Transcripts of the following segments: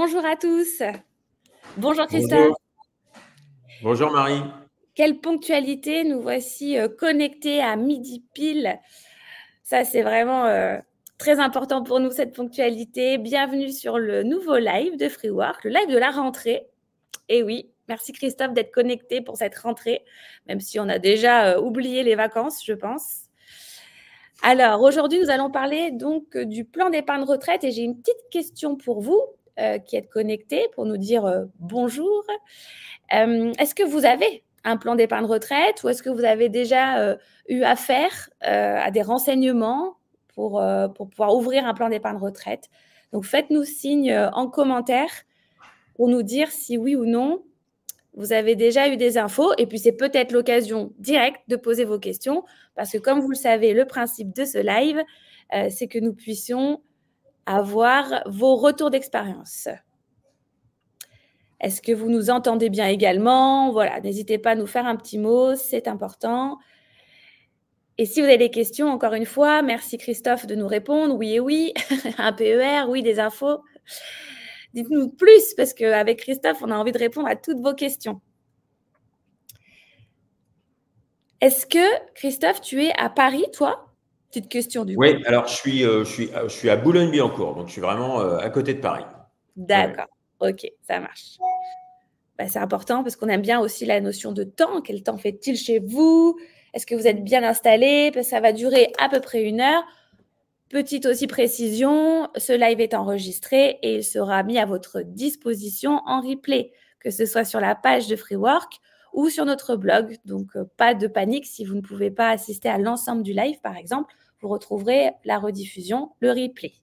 Bonjour à tous. Bonjour Christophe. Bonjour. Bonjour Marie. Quelle ponctualité, nous voici connectés à midi pile. Ça, c'est vraiment très important pour nous, cette ponctualité. Bienvenue sur le nouveau live de Freework, le live de la rentrée. Et oui, merci Christophe d'être connecté pour cette rentrée, même si on a déjà oublié les vacances, je pense. Alors, aujourd'hui, nous allons parler donc du plan d'épargne retraite et j'ai une petite question pour vous qui êtes connectés pour nous dire bonjour. Est-ce que vous avez un plan d'épargne retraite ou est-ce que vous avez déjà eu affaire à des renseignements pour pouvoir ouvrir un plan d'épargne retraite? Donc, faites-nous signe en commentaire pour nous dire si oui ou non vous avez déjà eu des infos. Et puis, c'est peut-être l'occasion directe de poser vos questions parce que, comme vous le savez, le principe de ce live, c'est que nous puissions avoir vos retours d'expérience. Est-ce que vous nous entendez bien également? Voilà, n'hésitez pas à nous faire un petit mot, c'est important. Et si vous avez des questions, encore une fois, merci Christophe de nous répondre. Oui et oui, un PER, oui, des infos. Dites-nous plus, parce qu'avec Christophe, on a envie de répondre à toutes vos questions. Est-ce que, Christophe, tu es à Paris, toi? Petite question du coup. Oui, alors je suis à Boulogne-Billancourt, donc je suis vraiment à côté de Paris. D'accord, ok, ça marche. Bah, c'est important parce qu'on aime bien aussi la notion de temps. Quel temps fait-il chez vous? Est-ce que vous êtes bien installé? Parce que ça va durer à peu près 1 heure. Petite aussi précision, ce live est enregistré et il sera mis à votre disposition en replay, que ce soit sur la page de Freework ou sur notre blog. Donc, pas de panique si vous ne pouvez pas assister à l'ensemble du live, par exemple. Vous retrouverez la rediffusion, le replay.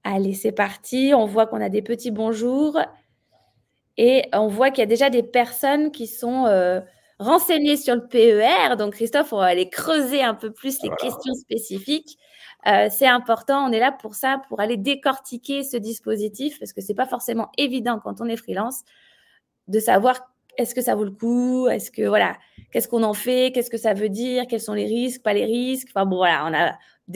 Allez, c'est parti. On voit qu'on a des petits bonjours. Et on voit qu'il y a déjà des personnes qui sont renseignées sur le PER. Donc, Christophe, on va aller creuser un peu plus les questions spécifiques. C'est important, on est là pour ça, pour aller décortiquer ce dispositif, parce que ce n'est pas forcément évident quand on est freelance de savoir est-ce que ça vaut le coup, est-ce que, voilà, qu'est-ce qu'on en fait, qu'est-ce que ça veut dire, quels sont les risques, pas les risques. Enfin bon, voilà, on a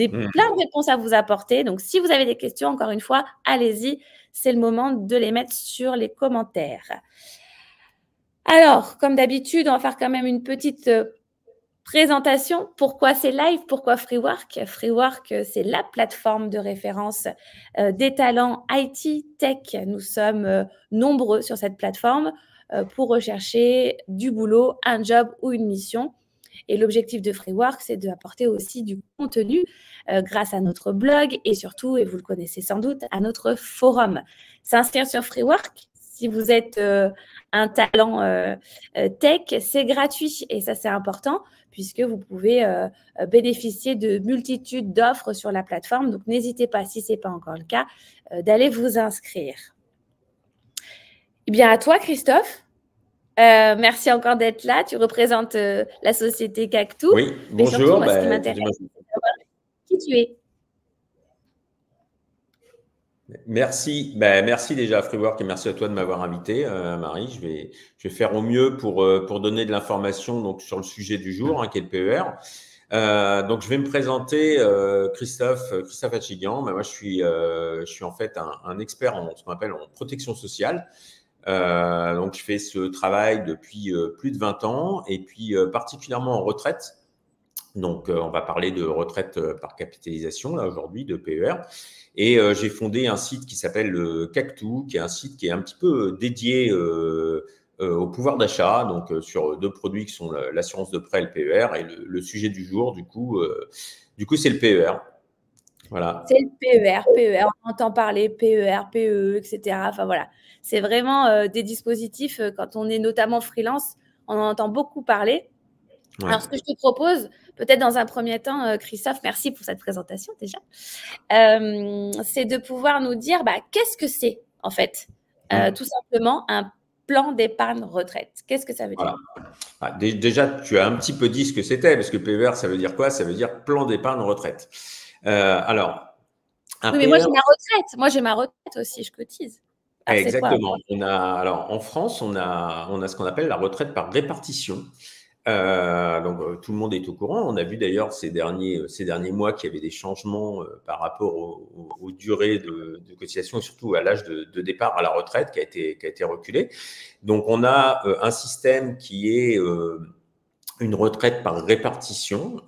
plein de réponses à vous apporter. Donc, si vous avez des questions, encore une fois, allez-y. C'est le moment de les mettre sur les commentaires. Alors, comme d'habitude, on va faire quand même une petite présentation. Pourquoi c'est live? Pourquoi Freework? Freework, c'est la plateforme de référence des talents IT, tech. Nous sommes nombreux sur cette plateforme pour rechercher du boulot, un job ou une mission. Et l'objectif de Freework, c'est d'apporter aussi du contenu grâce à notre blog et surtout, et vous le connaissez sans doute, à notre forum. S'inscrire sur Freework, si vous êtes un talent tech, c'est gratuit et ça, c'est important puisque vous pouvez bénéficier de multitudes d'offres sur la plateforme. Donc, n'hésitez pas, si ce n'est pas encore le cas, d'aller vous inscrire. Eh bien, à toi, Christophe. Merci encore d'être là. Tu représentes la société Cactus. Oui, bonjour. Surtout, moi, ce qui m'intéresse, c'est de savoir qui tu es. Merci. Merci déjà à Freework et merci à toi de m'avoir invité, Marie. Je vais faire au mieux pour donner de l'information sur le sujet du jour, qui est le PER. Donc, je vais me présenter, Christophe Achigan. Moi, je suis en fait un expert en ce qu'on appelle en protection sociale. Donc, je fais ce travail depuis plus de 20 ans et puis particulièrement en retraite. Donc, on va parler de retraite par capitalisation là aujourd'hui, de PER. Et j'ai fondé un site qui s'appelle Cactus, qui est un site qui est un petit peu dédié au pouvoir d'achat, donc sur 2 produits qui sont l'assurance de prêt et le PER. Et le sujet du jour, du coup c'est le PER. Voilà. C'est le PER, on entend parler PER, PE, etc. Enfin voilà, c'est vraiment des dispositifs, quand on est notamment freelance, on en entend beaucoup parler. Ouais. Alors, ce que je te propose, peut-être dans un premier temps, Christophe, merci pour cette présentation déjà, c'est de pouvoir nous dire qu'est-ce que c'est en fait, tout simplement un plan d'épargne retraite. Qu'est-ce que ça veut dire? Voilà. Déjà, tu as un petit peu dit ce que c'était, parce que PER, ça veut dire quoi? Ça veut dire plan d'épargne retraite. Alors, oui, mais moi j'ai ma retraite aussi, je cotise. Alors, exactement. Alors, en France, on a ce qu'on appelle la retraite par répartition. Donc, tout le monde est au courant. On a vu d'ailleurs ces derniers mois qu'il y avait des changements par rapport aux durées de cotisation et surtout à l'âge de départ à la retraite qui a été reculé. Donc, on a un système qui est une retraite par répartition.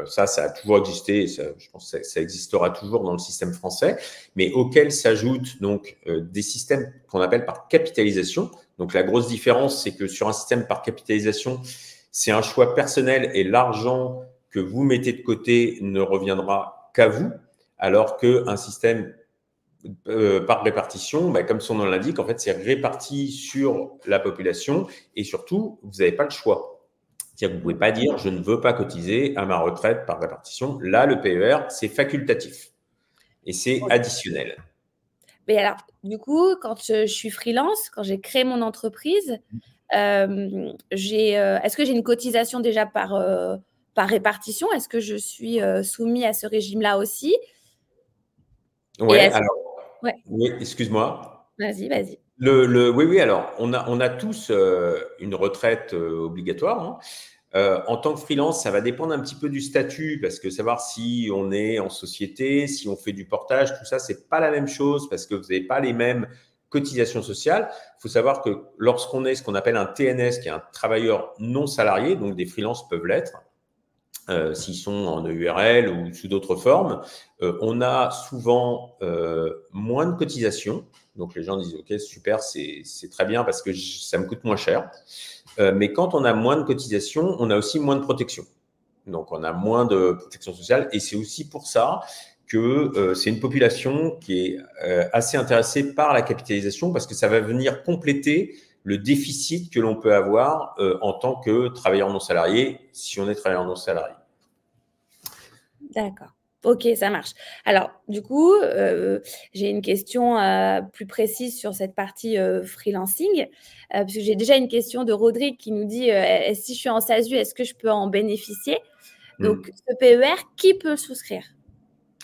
Ça a toujours existé. Et je pense que ça existera toujours dans le système français, mais auquel s'ajoutent donc des systèmes qu'on appelle par capitalisation. Donc, la grosse différence, c'est que sur un système par capitalisation, c'est un choix personnel et l'argent que vous mettez de côté ne reviendra qu'à vous, alors qu'un système par répartition, comme son nom l'indique, en fait, c'est réparti sur la population et surtout, vous n'avez pas le choix. C'est-à-dire que vous ne pouvez pas dire « je ne veux pas cotiser à ma retraite par répartition ». Là, le PER, c'est facultatif et c'est additionnel. Mais alors, du coup, quand je suis freelance, quand j'ai créé mon entreprise, est-ce que j'ai une cotisation déjà par répartition? Est-ce que je suis soumis à ce régime-là aussi? Oui, alors, ouais. Oui, excuse-moi. Vas-y. Oui, alors, on a tous une retraite obligatoire, hein. En tant que freelance, ça va dépendre un petit peu du statut, parce que savoir si on est en société, si on fait du portage, tout ça, c'est pas la même chose, parce que vous n'avez pas les mêmes cotisations sociales. Il faut savoir que lorsqu'on est ce qu'on appelle un TNS, qui est un travailleur non salarié, donc des freelances peuvent l'être, s'ils sont en EURL ou sous d'autres formes, on a souvent moins de cotisations. Donc les gens disent « Ok, super, c'est très bien parce que ça me coûte moins cher ». Mais quand on a moins de cotisations, on a aussi moins de protection. Donc, on a moins de protection sociale. Et c'est aussi pour ça que c'est une population qui est assez intéressée par la capitalisation parce que ça va venir compléter le déficit que l'on peut avoir en tant que travailleur non salarié, si on est travailleur non salarié. D'accord. Ok, ça marche. Alors, du coup, j'ai une question plus précise sur cette partie freelancing, parce que j'ai déjà une question de Rodrigue qui nous dit si je suis en SASU, est-ce que je peux en bénéficier? Donc, ce PER, qui peut souscrire?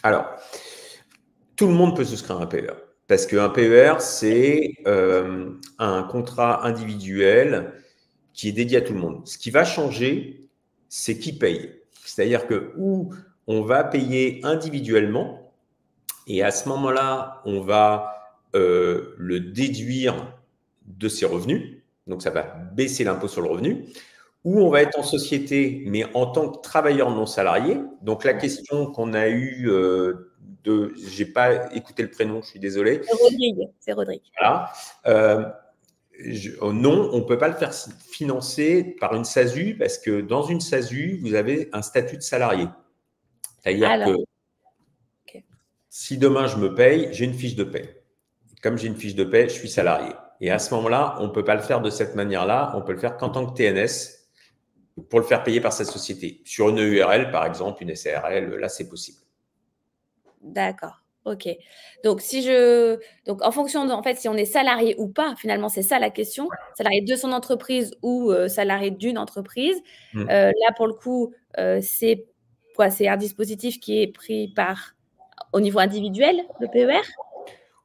Alors, tout le monde peut souscrire à un PER, parce qu'un PER, c'est un contrat individuel qui est dédié à tout le monde. Ce qui va changer, c'est qui paye. C'est-à-dire que où on va payer individuellement, et à ce moment-là, on va le déduire de ses revenus, donc ça va baisser l'impôt sur le revenu, ou on va être en société, mais en tant que travailleur non salarié. Donc la question qu'on a eue j'ai pas écouté le prénom, je suis désolé. C'est Rodrigue. Voilà. Non, on ne peut pas le faire financer par une SASU parce que dans une SASU, vous avez un statut de salarié. C'est-à-dire que si demain je me paye, j'ai une fiche de paie. Comme j'ai une fiche de paie, je suis salarié. Et à ce moment-là, on ne peut pas le faire de cette manière-là. On peut le faire qu'en tant que TNS pour le faire payer par sa société. Sur une EURL, par exemple, une SARL, là, c'est possible. D'accord. Ok. Donc, donc, en fonction de, en fait, si on est salarié ou pas, finalement, c'est ça la question. Salarié de son entreprise ou salarié d'une entreprise. Là, pour le coup, c'est quoi? C'est un dispositif qui est pris au niveau individuel, le PER?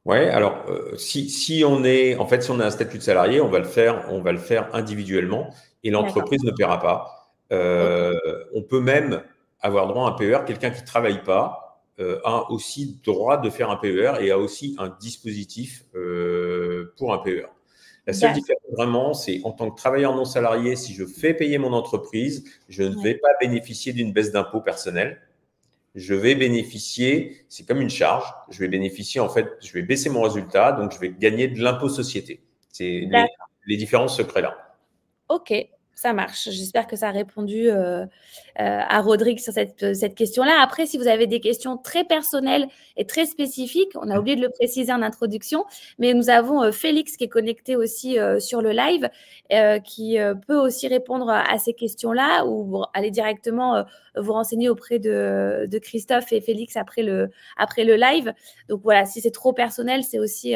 Oui, alors si on est un statut de salarié, on va le faire individuellement et l'entreprise ne paiera pas. On peut même avoir droit à un PER. Quelqu'un qui ne travaille pas a aussi droit de faire un PER et a aussi un dispositif pour un PER. La seule différence vraiment, c'est en tant que travailleur non salarié, si je fais payer mon entreprise, je ne vais pas bénéficier d'une baisse d'impôt personnel. Je vais bénéficier, c'est comme une charge, je vais bénéficier, en fait, je vais baisser mon résultat, donc je vais gagner de l'impôt société. C'est les différences se créent là. Ok, ça marche. J'espère que ça a répondu à Rodrigue sur cette question-là. Après, si vous avez des questions très personnelles et très spécifiques, on a oublié de le préciser en introduction, mais nous avons Félix qui est connecté aussi sur le live, qui peut aussi répondre à ces questions-là ou vous aller directement vous renseigner auprès de Christophe et Félix après le live. Donc voilà, si c'est trop personnel, c'est aussi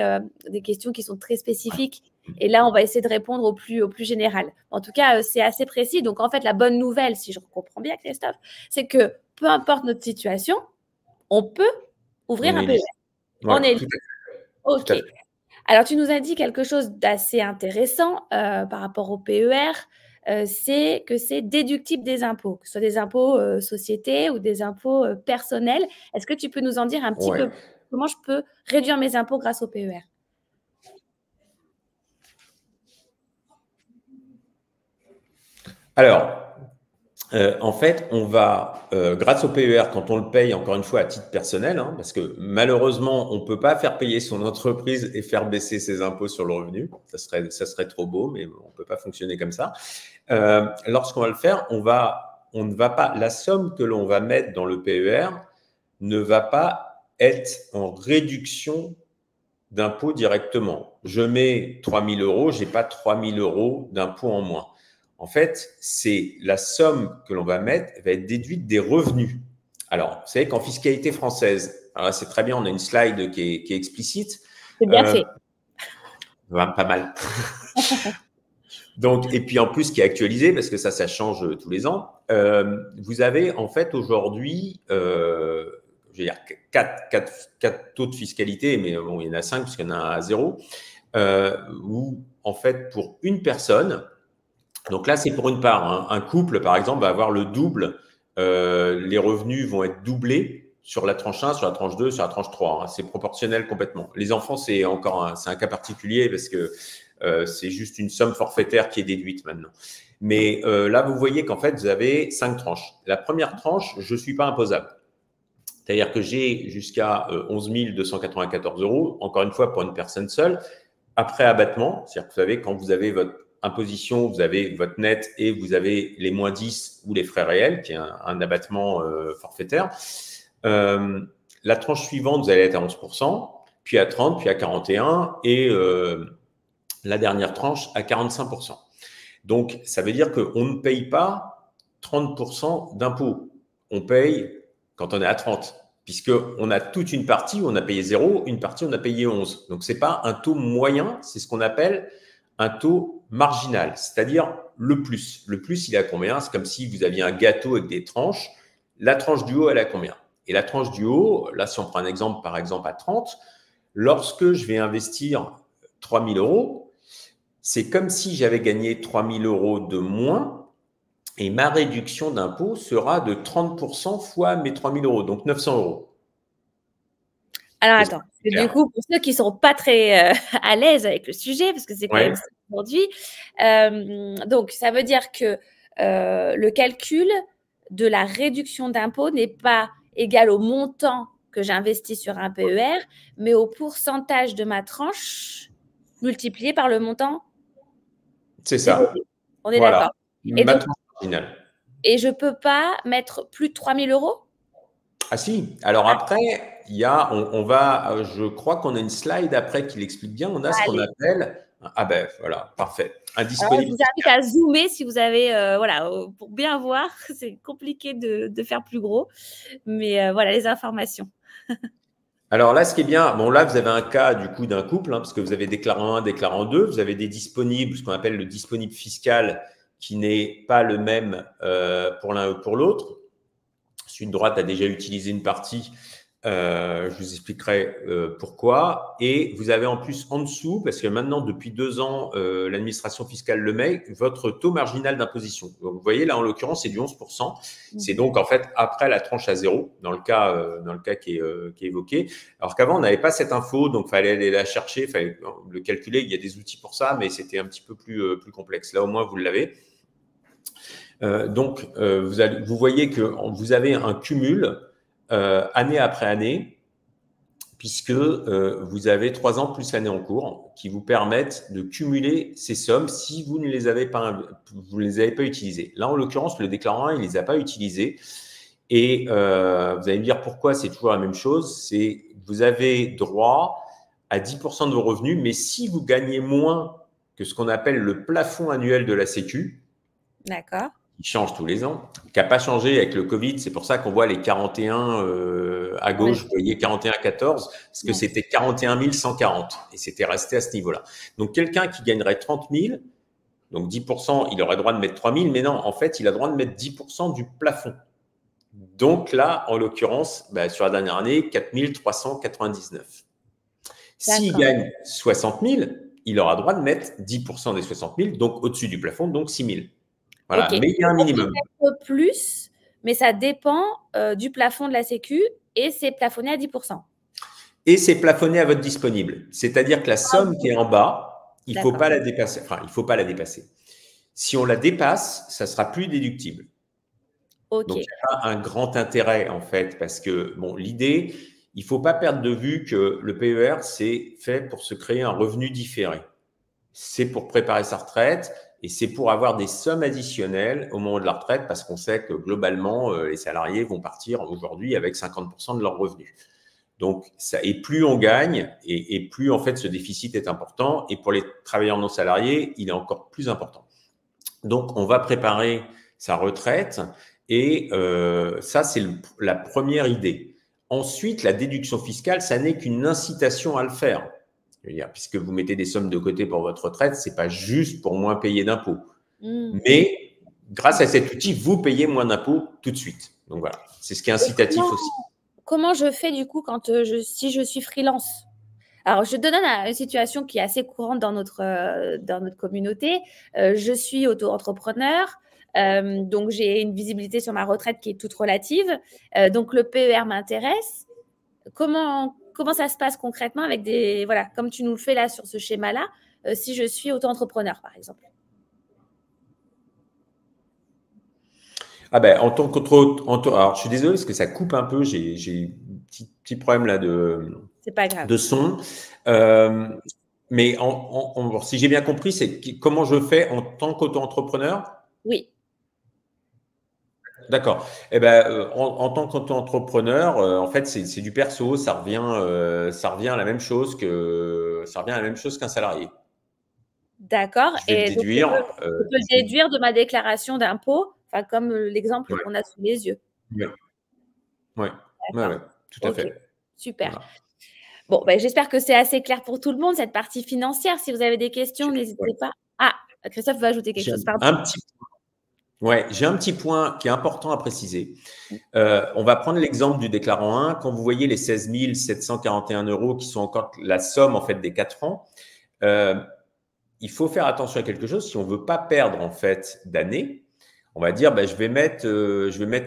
des questions qui sont très spécifiques. Et là, on va essayer de répondre au plus général. En tout cas, c'est assez précis. Donc, en fait, la bonne nouvelle, si je comprends bien, Christophe, c'est que peu importe notre situation, on peut ouvrir un PER. On est libre. OK. Alors, tu nous as dit quelque chose d'assez intéressant par rapport au PER. c'est que c'est déductible des impôts, que ce soit des impôts sociétés ou des impôts personnels. Est-ce que tu peux nous en dire un petit peu comment je peux réduire mes impôts grâce au PER? Alors, en fait, on va, grâce au PER, quand on le paye, encore une fois, à titre personnel, hein, parce que malheureusement, on ne peut pas faire payer son entreprise et faire baisser ses impôts sur le revenu. Ça serait trop beau, mais on ne peut pas fonctionner comme ça. Lorsqu'on va le faire, on ne va pas, la somme que l'on va mettre dans le PER ne va pas être en réduction d'impôts directement. Je mets 3 000 €, je n'ai pas 3 000 € d'impôts en moins. En fait, c'est la somme que l'on va mettre va être déduite des revenus. Alors, vous savez qu'en fiscalité française, alors c'est très bien, on a une slide qui est explicite. C'est bien fait. Pas mal. Donc, et puis en plus, qui est actualisé, parce que ça change tous les ans. Vous avez en fait aujourd'hui, je veux dire, quatre taux de fiscalité, mais bon, il y en a 5 puisqu'il y en a un à 0, où en fait, pour une personne, donc là, c'est pour une part. Hein. Un couple, par exemple, va avoir le double. Les revenus vont être doublés sur la tranche 1, sur la tranche 2, sur la tranche 3. Hein. C'est proportionnel complètement. Les enfants, c'est un cas particulier parce que c'est juste une somme forfaitaire qui est déduite maintenant. Mais là, vous voyez qu'en fait, vous avez 5 tranches. La première tranche, je ne suis pas imposable. C'est-à-dire que j'ai jusqu'à 11 294 €, encore une fois, pour une personne seule, après abattement. C'est-à-dire que vous savez, quand vous avez votre imposition, vous avez votre net et vous avez les moins 10 ou les frais réels, qui est un abattement forfaitaire. La tranche suivante, vous allez être à 11%, puis à 30%, puis à 41%, et la dernière tranche à 45%. Donc, ça veut dire qu'on ne paye pas 30% d'impôts. On paye quand on est à 30%, puisqu'on a toute une partie où on a payé 0, une partie où on a payé 11. Donc, ce n'est pas un taux moyen, c'est ce qu'on appelle un taux marginal, c'est-à-dire le plus. Le plus, il est à combien? C'est comme si vous aviez un gâteau avec des tranches. La tranche du haut, elle est à combien? Et la tranche du haut, là, si on prend un exemple, par exemple, à 30, lorsque je vais investir 3 000 €, c'est comme si j'avais gagné 3 000 € de moins et ma réduction d'impôt sera de 30% fois mes 3 000 €, donc 900 €. Alors, attends, du coup, pour ceux qui ne sont pas très à l'aise avec le sujet, parce que c'est quand même ça aujourd'hui, donc ça veut dire que le calcul de la réduction d'impôt n'est pas égal au montant que j'investis sur un PER, mais au pourcentage de ma tranche multiplié par le montant. C'est ça. On est d'accord. Et ma tranche marginale. Et je ne peux pas mettre plus de 3 000 €? Ah si. Alors après, il y a, on va, je crois qu'on a une slide après qui l'explique bien. On a ce qu'on appelle, ah ben voilà, parfait. Alors, je vous invite à zoomer si vous avez, voilà, pour bien voir. C'est compliqué de faire plus gros, mais voilà les informations. Alors là, ce qui est bien, bon là, vous avez un cas du coup d'un couple, hein, parce que vous avez déclarant 1, déclarant 2, vous avez des disponibles, ce qu'on appelle le disponible fiscal, qui n'est pas le même pour l'un ou pour l'autre. Si une droite a déjà utilisé une partie, je vous expliquerai pourquoi. Et vous avez en plus en dessous, parce que maintenant, depuis 2 ans, l'administration fiscale le met, votre taux marginal d'imposition. Donc, vous voyez, là, en l'occurrence, c'est du 11%. C'est donc, en fait, après la tranche à 0, dans le cas qui est évoqué. Alors qu'avant, on n'avait pas cette info, donc il fallait aller la chercher, il fallait le calculer. Il y a des outils pour ça, mais c'était un petit peu plus complexe. Là, au moins, vous l'avez. Donc, vous voyez que vous avez un cumul année après année, puisque vous avez 3 ans plus l'année en cours qui vous permettent de cumuler ces sommes si vous ne les avez pas utilisées. Là, en l'occurrence, le déclarant 1, il ne les a pas utilisées. Et vous allez me dire pourquoi c'est toujours la même chose. C'est vous avez droit à 10% de vos revenus, mais si vous gagnez moins que ce qu'on appelle le plafond annuel de la Sécu, d'accord, qui change tous les ans, qui n'a pas changé avec le Covid. C'est pour ça qu'on voit les 41 à gauche, vous voyez 41,14, parce que c'était 41 140 et c'était resté à ce niveau-là. Donc, quelqu'un qui gagnerait 30 000, donc 10%, il aurait le droit de mettre 3 000, mais non, en fait, il a le droit de mettre 10% du plafond. Donc là, en l'occurrence, sur la dernière année, 4 399. S'il gagne 60 000, il aura le droit de mettre 10% des 60 000, donc au-dessus du plafond, donc 6 000. Voilà, Ok. mais il y a un On peut minimum. mettre plus, mais ça dépend du plafond de la Sécu et c'est plafonné à 10%. Et c'est plafonné à votre disponible. C'est-à-dire que la somme qui est en bas, il ne faut D'accord. pas la dépasser. Enfin, il ne faut pas la dépasser. Si on la dépasse, ça sera plus déductible. Ok. Donc, il n'y a pas un grand intérêt, en fait, parce que, bon, l'idée, il ne faut pas perdre de vue que le PER, c'est fait pour se créer un revenu différé. C'est pour préparer sa retraite et c'est pour avoir des sommes additionnelles au moment de la retraite parce qu'on sait que globalement, les salariés vont partir aujourd'hui avec 50% de leurs revenus. Donc, et plus on gagne et plus en fait ce déficit est important. Et pour les travailleurs non salariés, il est encore plus important. Donc, on va préparer sa retraite et ça, c'est la première idée. Ensuite, la déduction fiscale, ça n'est qu'une incitation à le faire. Puisque vous mettez des sommes de côté pour votre retraite, ce n'est pas juste pour moins payer d'impôts. Mais grâce à cet outil, vous payez moins d'impôts tout de suite. Donc voilà, c'est ce qui est incitatif aussi. Comment je fais du coup quand si je suis freelance? Alors, je te donne une situation qui est assez courante dans notre communauté. Je suis auto-entrepreneur, donc j'ai une visibilité sur ma retraite qui est toute relative. Donc, le PER m'intéresse. Comment ça se passe concrètement avec voilà, comme tu nous le fais là sur ce schéma-là, si je suis auto-entrepreneur, par exemple? Ah ben, en tant alors je suis désolé parce que ça coupe un peu, j'ai un petit problème là C'est pas grave. de son. Mais si j'ai bien compris, c'est comment je fais en tant qu'auto-entrepreneur? Oui. D'accord. Eh ben, en tant qu'auto-entrepreneur, en fait, c'est du perso, ça revient à la même chose qu'un salarié. D'accord. Je vais le Et donc, déduire. je peux le déduire de ma déclaration d'impôt, enfin, comme l'exemple qu'on a sous les yeux. Oui, oui, D'accord. tout à Ok. fait. Super. Voilà. Bon, ben, j'espère que c'est assez clair pour tout le monde, cette partie financière. Si vous avez des questions, n'hésitez pas. Ah, Christophe veut ajouter quelque chose. Pardon. J'ai un petit point qui est important à préciser. On va prendre l'exemple du déclarant 1. Quand vous voyez les 16 741 € qui sont encore la somme en fait des 4 ans, il faut faire attention à quelque chose. Si on ne veut pas perdre en fait d'année, on va dire je vais mettre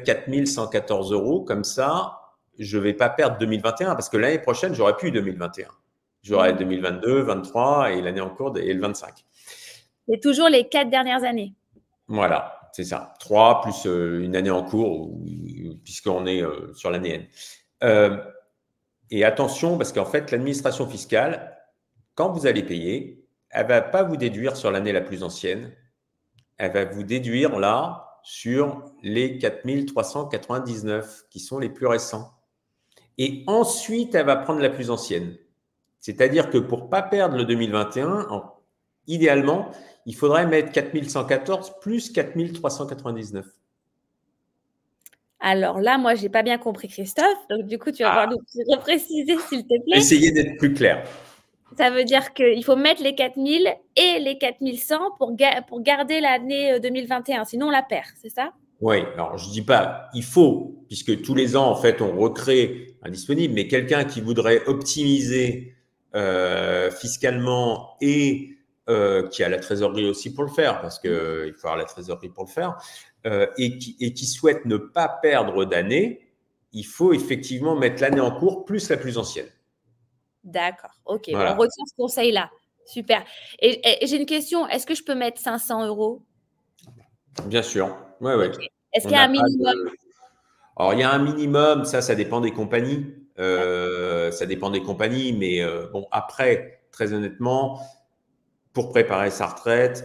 4 114 €. Comme ça, je ne vais pas perdre 2021 parce que l'année prochaine, j'aurai plus 2021. J'aurai 2022, 23 et l'année en cours et le 25. C'est toujours les 4 dernières années. Voilà, c'est ça. 3 plus une année en cours, puisqu'on est sur l'année N. Et attention, parce qu'en fait, l'administration fiscale, quand vous allez payer, elle ne va pas vous déduire sur l'année la plus ancienne. Elle va vous déduire là sur les 4 399 qui sont les plus récents. Et ensuite, elle va prendre la plus ancienne. C'est-à-dire que pour ne pas perdre le 2021, idéalement, il faudrait mettre 4114 plus 4399. Alors là, moi, je n'ai pas bien compris, Christophe. Donc, du coup, tu vas pouvoir nous repréciser, s'il te plaît. Essayez d'être plus clair. Ça veut dire qu'il faut mettre les 4000 et les 4100 pour garder l'année 2021. Sinon, on la perd, c'est ça? Oui, alors je ne dis pas il faut, puisque tous les ans, en fait, on recrée un disponible, mais quelqu'un qui voudrait optimiser fiscalement et qui a la trésorerie aussi pour le faire, parce qu'il faut avoir la trésorerie pour le faire, et qui souhaite ne pas perdre d'année, il faut effectivement mettre l'année en cours plus la plus ancienne. D'accord, ok. Voilà. On retient ce conseil-là. Super. Et j'ai une question. Est-ce que je peux mettre 500 €? Bien sûr. Oui, oui. Okay. Est-ce qu'il y a un minimum? Alors, il y a un minimum, ça dépend des compagnies. Ça dépend des compagnies, mais bon, après, très honnêtement, pour préparer sa retraite,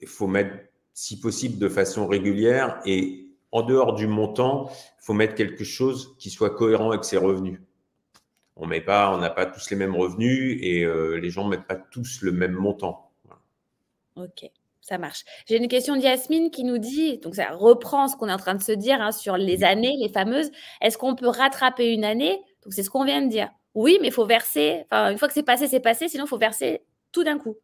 il faut mettre, si possible, de façon régulière et en dehors du montant, il faut mettre quelque chose qui soit cohérent avec ses revenus. On n'a pas tous les mêmes revenus et les gens ne mettent pas tous le même montant. Voilà. Ok. Ça marche. J'ai une question de Yasmine qui nous dit, donc ça reprend ce qu'on est en train de se dire sur les années, les fameuses. Est-ce qu'on peut rattraper une année? Donc c'est ce qu'on vient de dire. Oui, mais il faut verser. Enfin, une fois que c'est passé, sinon il faut verser tout d'un coup.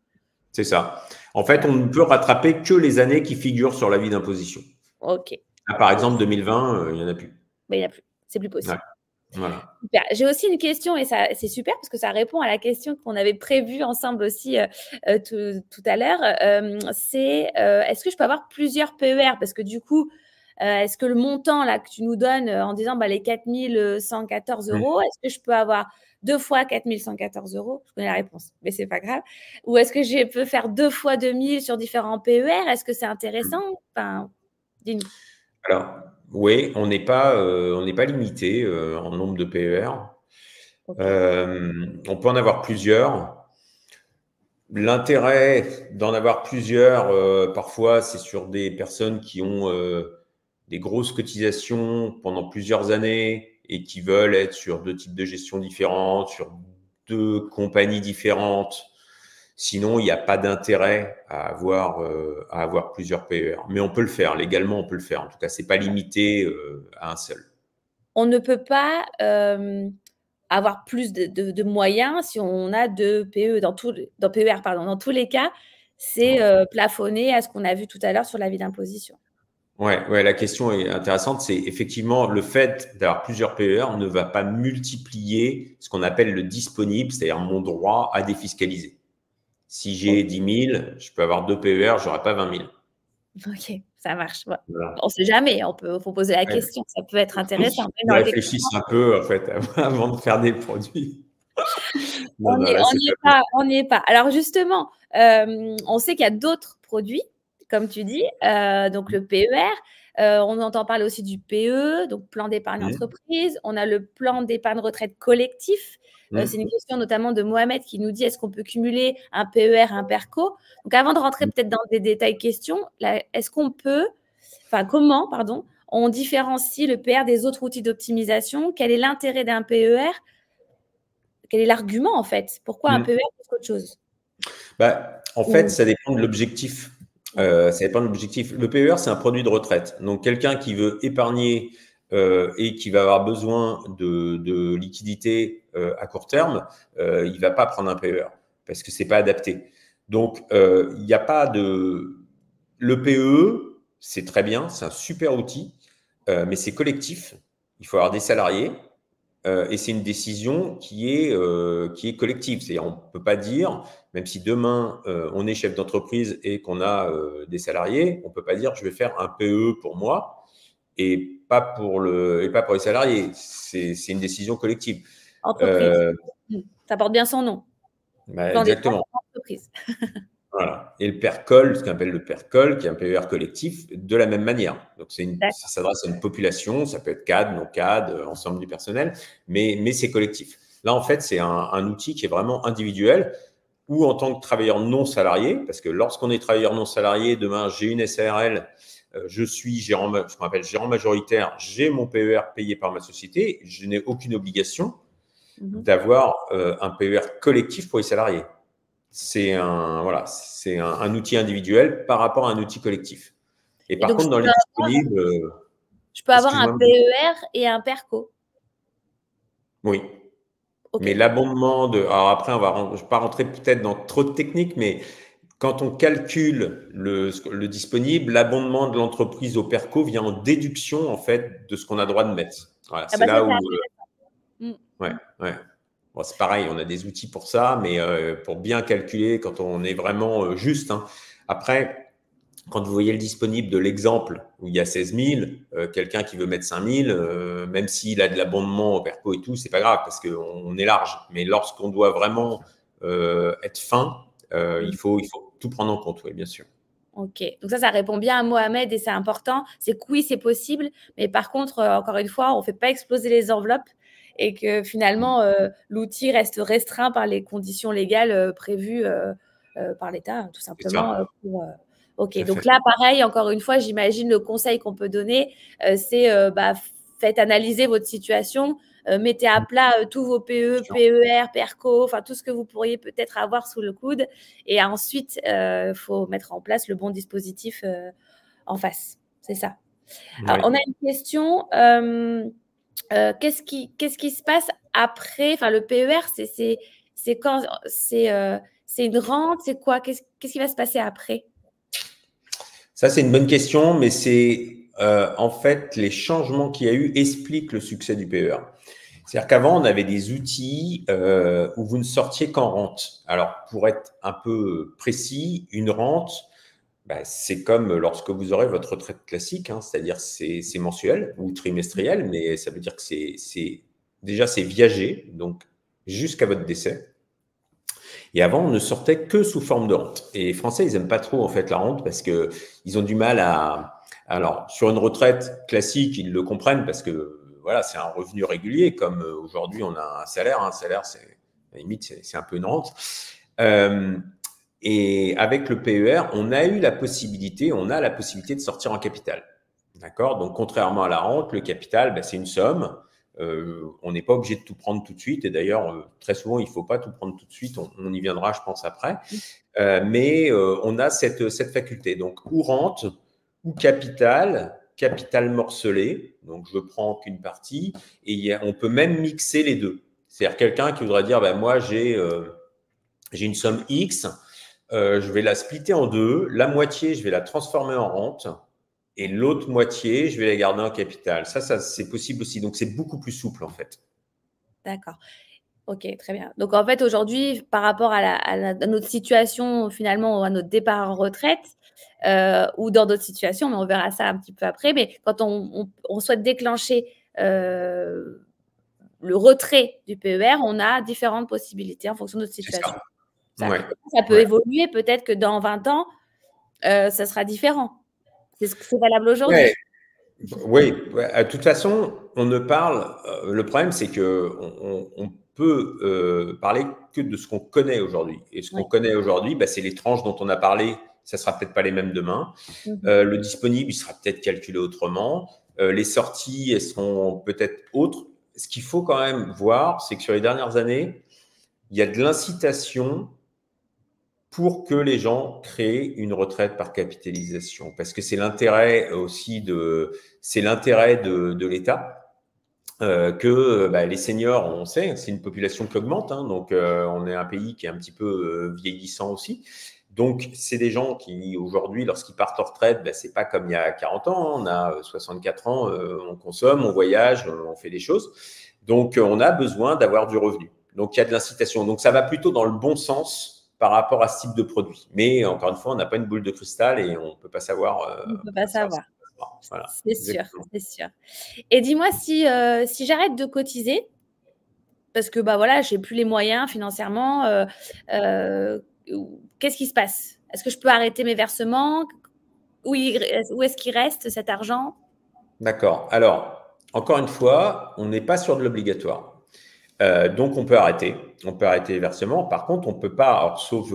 C'est ça. En fait, on ne peut rattraper que les années qui figurent sur l'avis d'imposition. Ok. Là, par exemple, 2020, il n'y en a plus. Mais il n'y en a plus. C'est plus possible. Voilà. Super. J'ai aussi une question et ça, c'est super parce que ça répond à la question qu'on avait prévue ensemble aussi tout à l'heure. C'est est-ce que je peux avoir plusieurs PER? Parce que du coup, est-ce que le montant là que tu nous donnes en disant les 4 114 euros, est-ce que je peux avoir 2 fois 4 114 euros? Je connais la réponse, mais c'est pas grave. Ou est-ce que je peux faire 2 fois 2000 sur différents PER? Est-ce que c'est intéressant? Enfin, dis-nous. Alors, oui, on n'est pas limité en nombre de PER. Ok. On peut en avoir plusieurs. L'intérêt d'en avoir plusieurs, parfois, c'est sur des personnes qui ont des grosses cotisations pendant plusieurs années et qui veulent être sur 2 types de gestion différentes, sur 2 compagnies différentes. Sinon, il n'y a pas d'intérêt à avoir plusieurs PER. Mais on peut le faire, légalement, on peut le faire. En tout cas, ce n'est pas limité à un seul. On ne peut pas avoir plus de moyens si on a de PE dans PER, pardon. Dans tous les cas, c'est plafonné à ce qu'on a vu tout à l'heure sur l'avis d'imposition. Ouais, la question est intéressante. C'est effectivement le fait d'avoir plusieurs PER ne va pas multiplier ce qu'on appelle le disponible, c'est-à-dire mon droit à défiscaliser. Si j'ai 10 000, je peux avoir 2 PER, je n'aurai pas 20 000. Ok, ça marche. Ouais. Voilà. On ne sait jamais, faut poser la question, ça peut être intéressant. Ils réfléchissent un peu en fait avant de faire des produits. On n'y est pas. Alors justement, on sait qu'il y a d'autres produits, comme tu dis, donc le PER. On entend parler aussi du PE, donc plan d'épargne entreprise. On a le plan d'épargne retraite collectif. C'est une question notamment de Mohamed qui nous dit est-ce qu'on peut cumuler un PER, un PERCO? Donc avant de rentrer peut-être dans des détails questions, est-ce qu'on peut, enfin comment, pardon, on différencie le PER des autres outils d'optimisation? Quel est l'intérêt d'un PER? Quel est l'argument en fait? Pourquoi un PER plus qu'autre chose? En fait, ça dépend de l'objectif. Ça dépend de l'objectif. Le PER, c'est un produit de retraite. Donc, quelqu'un qui veut épargner et qui va avoir besoin de liquidité à court terme, il ne va pas prendre un PER parce que ce n'est pas adapté. Donc, il n'y a pas de… Le PE, c'est très bien, c'est un super outil, mais c'est collectif. Il faut avoir des salariés. Et c'est une décision qui est collective. C'est-à-dire, on ne peut pas dire, même si demain on est chef d'entreprise et qu'on a des salariés, on ne peut pas dire je vais faire un PE pour moi et pas pour les salariés. C'est une décision collective. Entreprise. Ça porte bien son nom. Exactement. Entreprise. Voilà. Et le PERCOL, ce qu'on appelle le PERCOL, qui est un PER collectif, de la même manière. Donc, ça s'adresse à une population, ça peut être cadre, non-cadre, ensemble du personnel, mais c'est collectif. Là, en fait, c'est un outil qui est vraiment individuel ou en tant que travailleur non salarié, parce que lorsqu'on est travailleur non salarié, demain, j'ai une SARL, je suis gérant, ce qu'on appelle gérant majoritaire, j'ai mon PER payé par ma société, je n'ai aucune obligation d'avoir un PER collectif pour les salariés. C'est un outil individuel par rapport à un outil collectif. Et par contre, dans les disponibles… Je peux avoir un PER et un PERCO. Oui. Okay. Mais l'abondement de… Alors après, je ne vais pas rentrer peut-être dans trop de techniques, mais quand on calcule le disponible, l'abondement de l'entreprise au PERCO vient en déduction en fait de ce qu'on a droit de mettre. Voilà, c'est là où… Ouais. Bon, c'est pareil, on a des outils pour ça, mais pour bien calculer quand on est vraiment juste. Après, quand vous voyez le disponible de l'exemple où il y a 16 000, quelqu'un qui veut mettre 5 000, même s'il a de l'abondement au PERCO et tout, c'est pas grave parce qu'on est large. Mais lorsqu'on doit vraiment être fin, il faut tout prendre en compte, oui, bien sûr. Ok, donc ça répond bien à Mohamed et c'est important. C'est que oui, c'est possible, mais par contre, encore une fois, on ne fait pas exploser les enveloppes et que finalement, l'outil reste restreint par les conditions légales prévues par l'État, tout simplement. Ok, donc là, pareil, encore une fois, j'imagine le conseil qu'on peut donner, c'est faites analyser votre situation, mettez à plat tous vos PE, PER, PERCO, enfin tout ce que vous pourriez peut-être avoir sous le coude. Et ensuite, il faut mettre en place le bon dispositif en face. C'est ça. Alors, on a une question. Qu'est-ce qui se passe après? Enfin, le PER, c'est quand? C'est une rente? C'est quoi? Qu'est-ce qui va se passer après? Ça, c'est une bonne question, mais c'est en fait les changements qu'il y a eu expliquent le succès du PER. C'est-à-dire qu'avant, on avait des outils où vous ne sortiez qu'en rente. Alors, pour être un peu précis, une rente, bah, c'est comme lorsque vous aurez votre retraite classique, hein, c'est-à-dire c'est mensuel ou trimestriel, mais ça veut dire que déjà c'est viager, donc jusqu'à votre décès. Et avant, on ne sortait que sous forme de rente. Et les Français, ils n'aiment pas trop en fait la rente parce qu'ils ont du mal à. Alors, sur une retraite classique, ils le comprennent parce que voilà, c'est un revenu régulier, comme aujourd'hui on a un salaire. Un salaire, c'est à la limite, c'est un peu une rente. Et avec le PER, on a la possibilité de sortir en capital. D'accord? Donc, contrairement à la rente, le capital, ben, c'est une somme. On n'est pas obligé de tout prendre tout de suite. Et d'ailleurs, très souvent, il ne faut pas tout prendre tout de suite. On y viendra, je pense, après. Mais on a cette faculté. Donc, ou rente, ou capital morcelé. Donc, je ne prends qu'une partie. Et on peut même mixer les deux. C'est-à-dire quelqu'un qui voudrait dire, ben, moi, j'ai une somme X. Je vais la splitter en deux. La moitié, je vais la transformer en rente. Et l'autre moitié, je vais la garder en capital. Ça c'est possible aussi. Donc, c'est beaucoup plus souple, en fait. D'accord. Ok, très bien. Donc, en fait, aujourd'hui, par rapport à notre situation, finalement, à notre départ en retraite, ou dans d'autres situations, mais on verra ça un petit peu après, mais quand on souhaite déclencher le retrait du PER, on a différentes possibilités en fonction de notre situation. Ça peut évoluer, peut-être que dans 20 ans, ça sera différent. C'est valable aujourd'hui. Oui, de toute façon, on ne parle. Le problème, c'est que on peut parler que de ce qu'on connaît aujourd'hui. Et ce qu'on connaît aujourd'hui, bah, c'est les tranches dont on a parlé. Ça sera peut-être pas les mêmes demain. Le disponible, il sera peut-être calculé autrement. Les sorties, elles seront peut-être autres. Ce qu'il faut quand même voir, c'est que sur les dernières années, il y a de l'incitation pour que les gens créent une retraite par capitalisation, parce que c'est l'intérêt aussi de l'État. Que les seniors, on sait, c'est une population qui augmente, hein, donc on est un pays qui est un petit peu vieillissant aussi. Donc, c'est des gens qui, aujourd'hui, lorsqu'ils partent en retraite, c'est pas comme il y a 40 ans, hein, on a 64 ans, on consomme, on voyage, on fait des choses. Donc, on a besoin d'avoir du revenu. Donc, il y a de l'incitation. Donc, ça va plutôt dans le bon sens par rapport à ce type de produit. Mais encore une fois, on n'a pas une boule de cristal et on ne peut pas savoir. On ne peut pas savoir. Voilà, c'est sûr, c'est sûr. Et dis-moi, si j'arrête de cotiser, parce que voilà, je n'ai plus les moyens financièrement, qu'est-ce qui se passe? Est-ce que je peux arrêter mes versements? Où est-ce qu'il reste cet argent? D'accord. Alors, encore une fois, on n'est pas sur de l'obligatoire. Donc, on peut arrêter. On peut arrêter les versements. Par contre, on ne peut pas, alors, sauf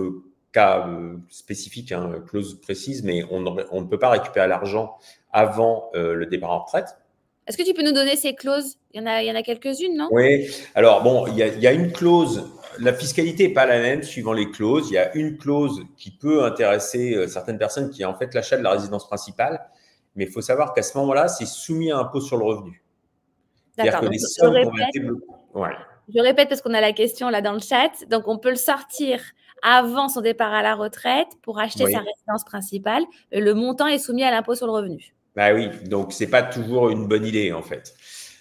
cas spécifique, hein, clause précise, mais on ne peut pas récupérer l'argent avant le départ en retraite. Est-ce que tu peux nous donner ces clauses? Il y en a quelques-unes, non? Oui. Alors, bon, il y a une clause. La fiscalité n'est pas la même suivant les clauses. Il y a une clause qui peut intéresser certaines personnes qui est en fait l'achat de la résidence principale. Mais il faut savoir qu'à ce moment-là, c'est soumis à impôt sur le revenu. D'accord. C'est-à-dire que les sommes qu'on va débloquer. Ouais. Je répète parce qu'on a la question là dans le chat. Donc, on peut le sortir avant son départ à la retraite pour acheter sa résidence principale. Le montant est soumis à l'impôt sur le revenu. Bah oui, donc ce n'est pas toujours une bonne idée en fait.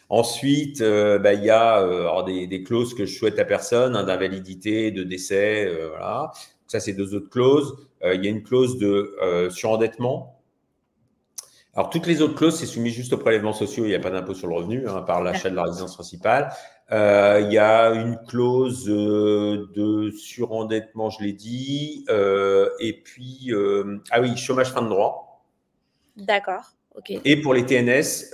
Ensuite, il y a des clauses que je souhaite à personne, hein, d'invalidité, de décès, voilà. Ça, c'est deux autres clauses. Il y a une clause de surendettement. Alors, toutes les autres clauses, c'est soumis juste aux prélèvements sociaux. Il n'y a pas d'impôt sur le revenu, hein, par l'achat de la résidence principale. Il y a une clause de surendettement, je l'ai dit. Et puis, chômage fin de droit. D'accord. Okay. Et pour les TNS,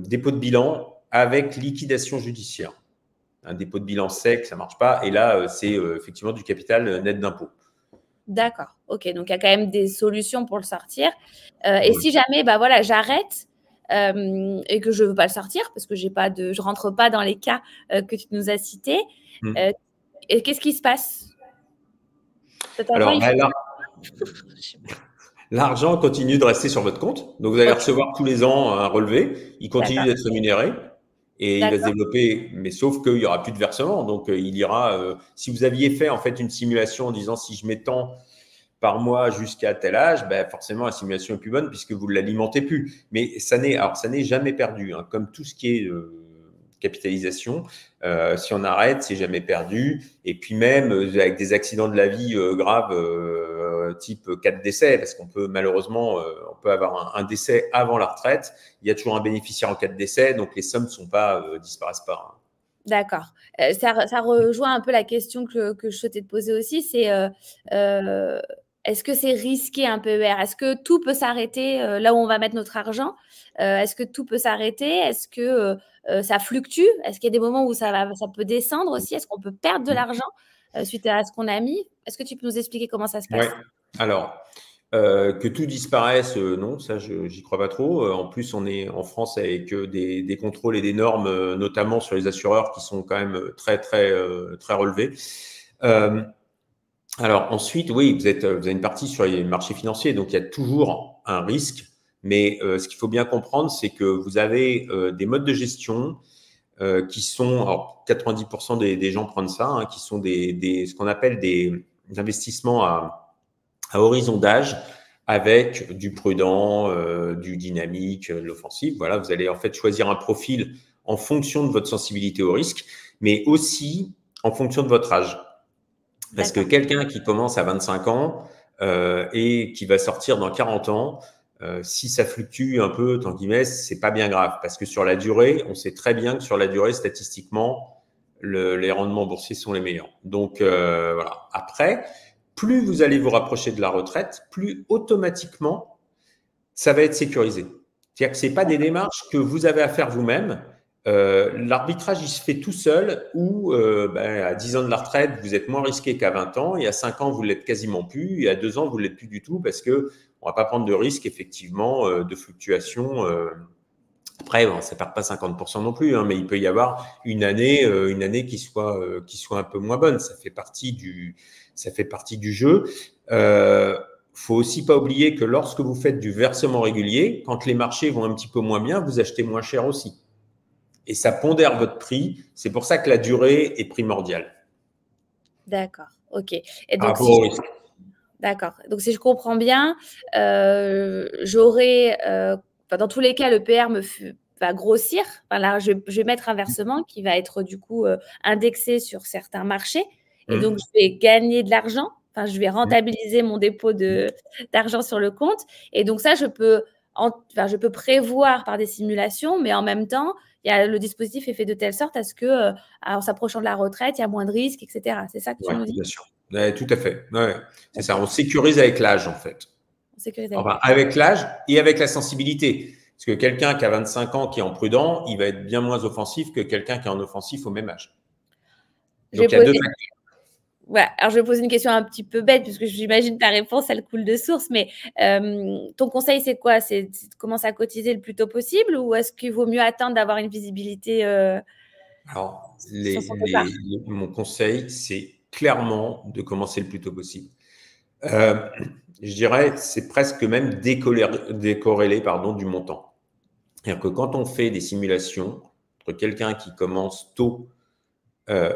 dépôt de bilan avec liquidation judiciaire. Un dépôt de bilan sec, ça ne marche pas. Et là, c'est effectivement du capital net d'impôt. D'accord. OK. Donc, il y a quand même des solutions pour le sortir. Et si jamais, j'arrête et que je ne veux pas le sortir parce que je ne rentre pas dans les cas que tu nous as cités, et qu'est-ce qui se passe? Alors, l'argent continue de rester sur votre compte. Donc, vous allez recevoir tous les ans un relevé. Il continue d'être rémunéré et il va se développer, mais sauf qu'il n'y aura plus de versement. Donc, il ira. Si vous aviez fait en fait une simulation en disant si je mets tant par mois jusqu'à tel âge, forcément la simulation est plus bonne puisque vous ne l'alimentez plus. Mais ça n'est jamais perdu. Hein. Comme tout ce qui est capitalisation. Si on arrête, c'est jamais perdu. Et puis même avec des accidents de la vie graves, type 4 décès, parce qu'on peut malheureusement, on peut avoir un décès avant la retraite. Il y a toujours un bénéficiaire en cas de décès, donc les sommes disparaissent pas. D'accord. Ça rejoint un peu la question que je souhaitais te poser aussi, c'est est-ce que c'est risqué un PER? Est-ce que tout peut s'arrêter là où on va mettre notre argent? Est-ce que tout peut s'arrêter? Est-ce que ça fluctue? Est-ce qu'il y a des moments où ça peut descendre aussi? Est-ce qu'on peut perdre de l'argent suite à ce qu'on a mis? Est-ce que tu peux nous expliquer comment ça se passe? Ouais. Alors, que tout disparaisse, non, ça, j'y crois pas trop. En plus, on est en France avec des contrôles et des normes, notamment sur les assureurs, qui sont quand même très, très, très relevés. Alors ensuite, oui, vous avez une partie sur les marchés financiers, donc il y a toujours un risque. Mais ce qu'il faut bien comprendre, c'est que vous avez des modes de gestion qui sont, alors 90% des gens prennent ça, hein, qui sont ce qu'on appelle des investissements à horizon d'âge, avec du prudent, du dynamique, de l'offensif. Voilà, vous allez en fait choisir un profil en fonction de votre sensibilité au risque, mais aussi en fonction de votre âge. Parce que quelqu'un qui commence à 25 ans et qui va sortir dans 40 ans, si ça fluctue un peu, tant guillemets, c'est pas bien grave. Parce que sur la durée, on sait très bien que sur la durée, statistiquement, les rendements boursiers sont les meilleurs. Donc voilà. Après, plus vous allez vous rapprocher de la retraite, plus automatiquement, ça va être sécurisé. C'est-à-dire que ce n'est pas des démarches que vous avez à faire vous-même. L'arbitrage, il se fait tout seul ou à 10 ans de la retraite, vous êtes moins risqué qu'à 20 ans et à 5 ans, vous ne l'êtes quasiment plus et à 2 ans, vous ne l'êtes plus du tout parce qu'on ne va pas prendre de risque, effectivement, de fluctuation. Après, bon, ça ne perd pas 50% non plus, hein, mais il peut y avoir une année qui soit un peu moins bonne. Ça fait partie du jeu. Faut aussi pas oublier que lorsque vous faites du versement régulier, quand les marchés vont un petit peu moins bien, vous achetez moins cher aussi. Et ça pondère votre prix. C'est pour ça que la durée est primordiale. D'accord, ok. Et par donc, rapport au risque. D'accord. Donc, si je comprends bien, j'aurai, dans tous les cas, le PR va grossir. Enfin, là, je vais mettre un versement qui va être du coup indexé sur certains marchés. Et donc, je vais gagner de l'argent. Enfin, je vais rentabiliser mon dépôt d'argent sur le compte. Et donc, ça, je peux prévoir par des simulations, mais en même temps, le dispositif est fait de telle sorte à ce que, en s'approchant de la retraite, il y a moins de risques, etc. C'est ça que tu nous dis? Bien sûr. Ouais, tout à fait. Ouais, c'est ça. On sécurise avec l'âge, en fait. On sécurise avec l'âge et avec la sensibilité. Parce que quelqu'un qui a 25 ans, qui est en prudent, il va être bien moins offensif que quelqu'un qui est en offensif au même âge. Donc, il y a deux facteurs. Ouais, alors je vais poser une question un petit peu bête, puisque j'imagine ta réponse, elle coule de source, mais ton conseil, c'est quoi? C'est de commencer à cotiser le plus tôt possible ou est-ce qu'il vaut mieux attendre d'avoir une visibilité Alors, sur son départ? mon conseil, c'est clairement de commencer le plus tôt possible. Je dirais, c'est presque même décorrélé du montant. C'est-à-dire que quand on fait des simulations entre quelqu'un qui commence tôt,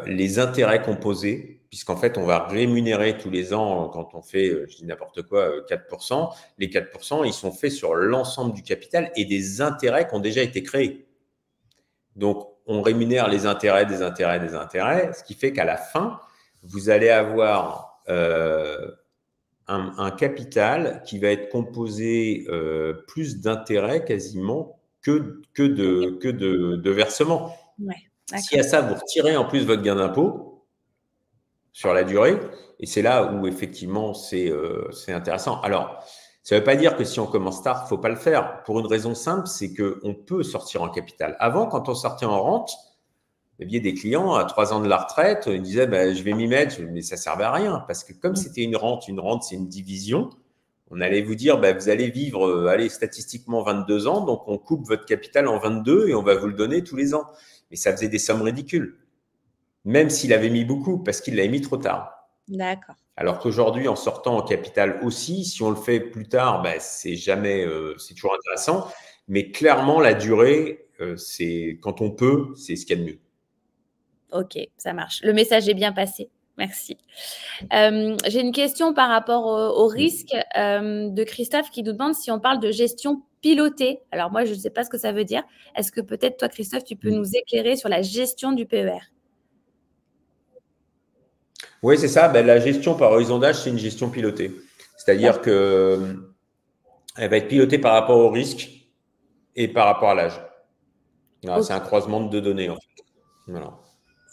les intérêts composés, puisqu'en fait, on va rémunérer tous les ans, quand on fait, je dis n'importe quoi, 4%, les 4%, ils sont faits sur l'ensemble du capital et des intérêts qui ont déjà été créés. Donc, on rémunère les intérêts, des intérêts, des intérêts, ce qui fait qu'à la fin, vous allez avoir un capital qui va être composé plus d'intérêts quasiment que de versements. Ouais, si à ça, vous retirez en plus votre gain d'impôt sur la durée, et c'est là où effectivement c'est intéressant. Alors, ça ne veut pas dire que si on commence tard, il ne faut pas le faire. Pour une raison simple, c'est qu'on peut sortir en capital. Avant, quand on sortait en rente, il y avait des clients à 3 ans de la retraite, ils disaient je vais m'y mettre, mais ça ne servait à rien. Parce que comme c'était une rente, c'est une division, on allait vous dire vous allez vivre statistiquement 22 ans, donc on coupe votre capital en 22 et on va vous le donner tous les ans. Mais ça faisait des sommes ridicules. Même s'il avait mis beaucoup, parce qu'il l'avait mis trop tard. D'accord. Alors qu'aujourd'hui, en sortant en capital aussi, si on le fait plus tard, c'est toujours intéressant. Mais clairement, la durée, c'est quand on peut, c'est ce qu'il y a de mieux. Ok, ça marche. Le message est bien passé. Merci. J'ai une question par rapport au risque de Christophe qui nous demande si on parle de gestion piloté. Alors moi, je ne sais pas ce que ça veut dire. Est-ce que peut-être toi, Christophe, tu peux nous éclairer sur la gestion du PER? Oui, c'est ça. Ben, la gestion par horizon d'âge, c'est une gestion pilotée. C'est-à-dire que elle va être pilotée par rapport au risque et par rapport à l'âge. Voilà, Ok, c'est un croisement de deux données, en fait. Voilà.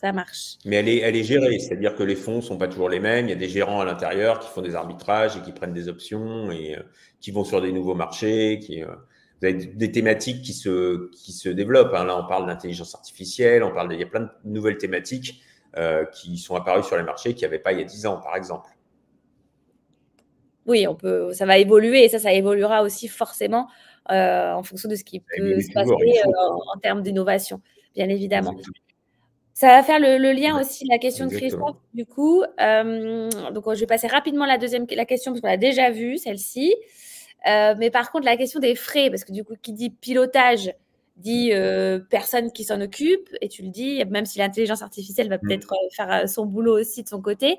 ça marche. Mais elle est gérée, c'est-à-dire que les fonds ne sont pas toujours les mêmes. Il y a des gérants à l'intérieur qui font des arbitrages et qui prennent des options et qui vont sur des nouveaux marchés. Vous avez des thématiques qui se développent, hein. Là, on parle d'intelligence artificielle, il y a plein de nouvelles thématiques qui sont apparues sur les marchés qu'il n'y avait pas il y a 10 ans, par exemple. Oui, ça va évoluer et ça évoluera aussi forcément en fonction de ce qui Ça peut évolue se passer toujours, il faut. en termes d'innovation, bien évidemment. Exactement. Ça va faire le lien aussi, la question de Christophe, Exactement. du coup. Donc, je vais passer rapidement la question parce qu'on l'a déjà vue, celle-ci. Mais par contre, la question des frais, parce que du coup, qui dit pilotage dit personne qui s'en occupe, et tu le dis, même si l'intelligence artificielle va peut-être faire son boulot aussi de son côté.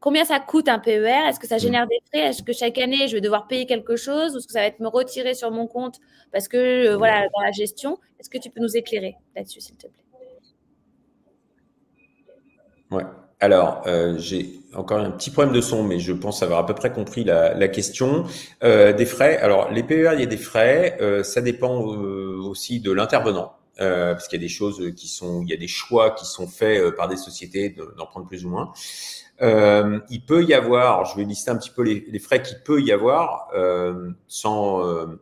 Combien ça coûte un PER? Est-ce que ça génère des frais? Est-ce que chaque année, je vais devoir payer quelque chose? Ou est-ce que ça va être me retirer sur mon compte parce que, voilà, dans la gestion? Est-ce que tu peux nous éclairer là-dessus, s'il te plaît? Ouais. Alors, j'ai encore un petit problème de son, mais je pense avoir à peu près compris la question. Des frais. Alors, les PER, il y a des frais. Ça dépend aussi de l'intervenant, parce qu'il y a des choses il y a des choix qui sont faits par des sociétés d'en prendre plus ou moins. Il peut y avoir, je vais lister un petit peu les frais qu'il peut y avoir, sans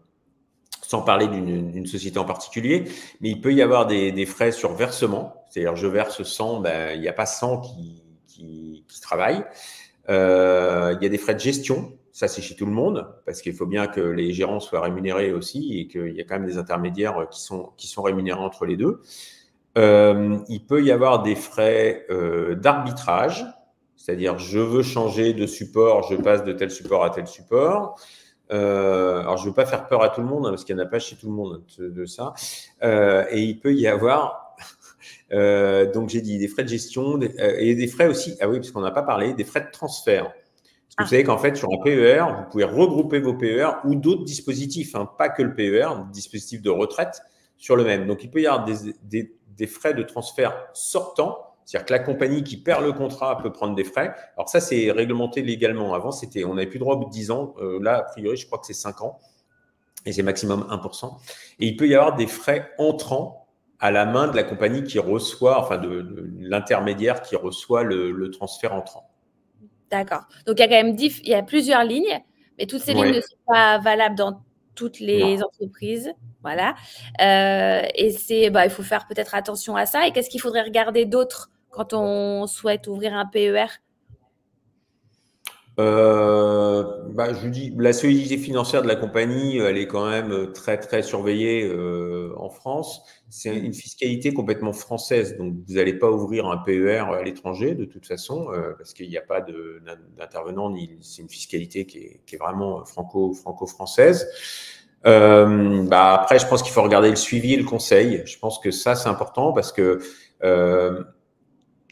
parler d'une société en particulier, mais il peut y avoir des frais sur versement. C'est-à-dire, je verse 100, ben, il n'y a pas 100 qui travaillent. Il y a des frais de gestion. Ça, c'est chez tout le monde, parce qu'il faut bien que les gérants soient rémunérés aussi et qu'il y a quand même des intermédiaires qui sont rémunérés entre les deux. Il peut y avoir des frais d'arbitrage, c'est-à-dire je veux changer de support, je passe de tel support à tel support. Alors, je ne veux pas faire peur à tout le monde, hein, parce qu'il n'y en a pas chez tout le monde de ça. Et il peut y avoir, donc j'ai dit des frais de gestion et des frais aussi, ah oui, parce qu'on n'a pas parlé, des frais de transfert. Parce que vous savez qu'en fait, sur un PER, vous pouvez regrouper vos PER ou d'autres dispositifs, hein, pas que le PER, dispositifs de retraite sur le même. Donc, il peut y avoir des frais de transfert sortants. C'est-à-dire que la compagnie qui perd le contrat peut prendre des frais. Alors ça, c'est réglementé légalement. Avant, on n'avait plus le droit au bout de 10 ans. Là, a priori, je crois que c'est 5 ans. Et c'est maximum 1%. Et il peut y avoir des frais entrants à la main de la compagnie qui reçoit, enfin de l'intermédiaire qui reçoit le transfert entrant. D'accord. Donc, il y a quand même il y a plusieurs lignes, mais toutes ces lignes Oui. ne sont pas valables dans toutes les Non. entreprises. Voilà. Et il faut faire peut-être attention à ça. Et qu'est-ce qu'il faudrait regarder d'autre quand on souhaite ouvrir un PER? Je vous dis, la solidité financière de la compagnie, elle est quand même très, très surveillée en France. C'est une fiscalité complètement française, donc vous n'allez pas ouvrir un PER à l'étranger de toute façon, parce qu'il n'y a pas d'intervenant, c'est une fiscalité qui est vraiment franco-française. Après, je pense qu'il faut regarder le suivi et le conseil. Je pense que ça, c'est important parce que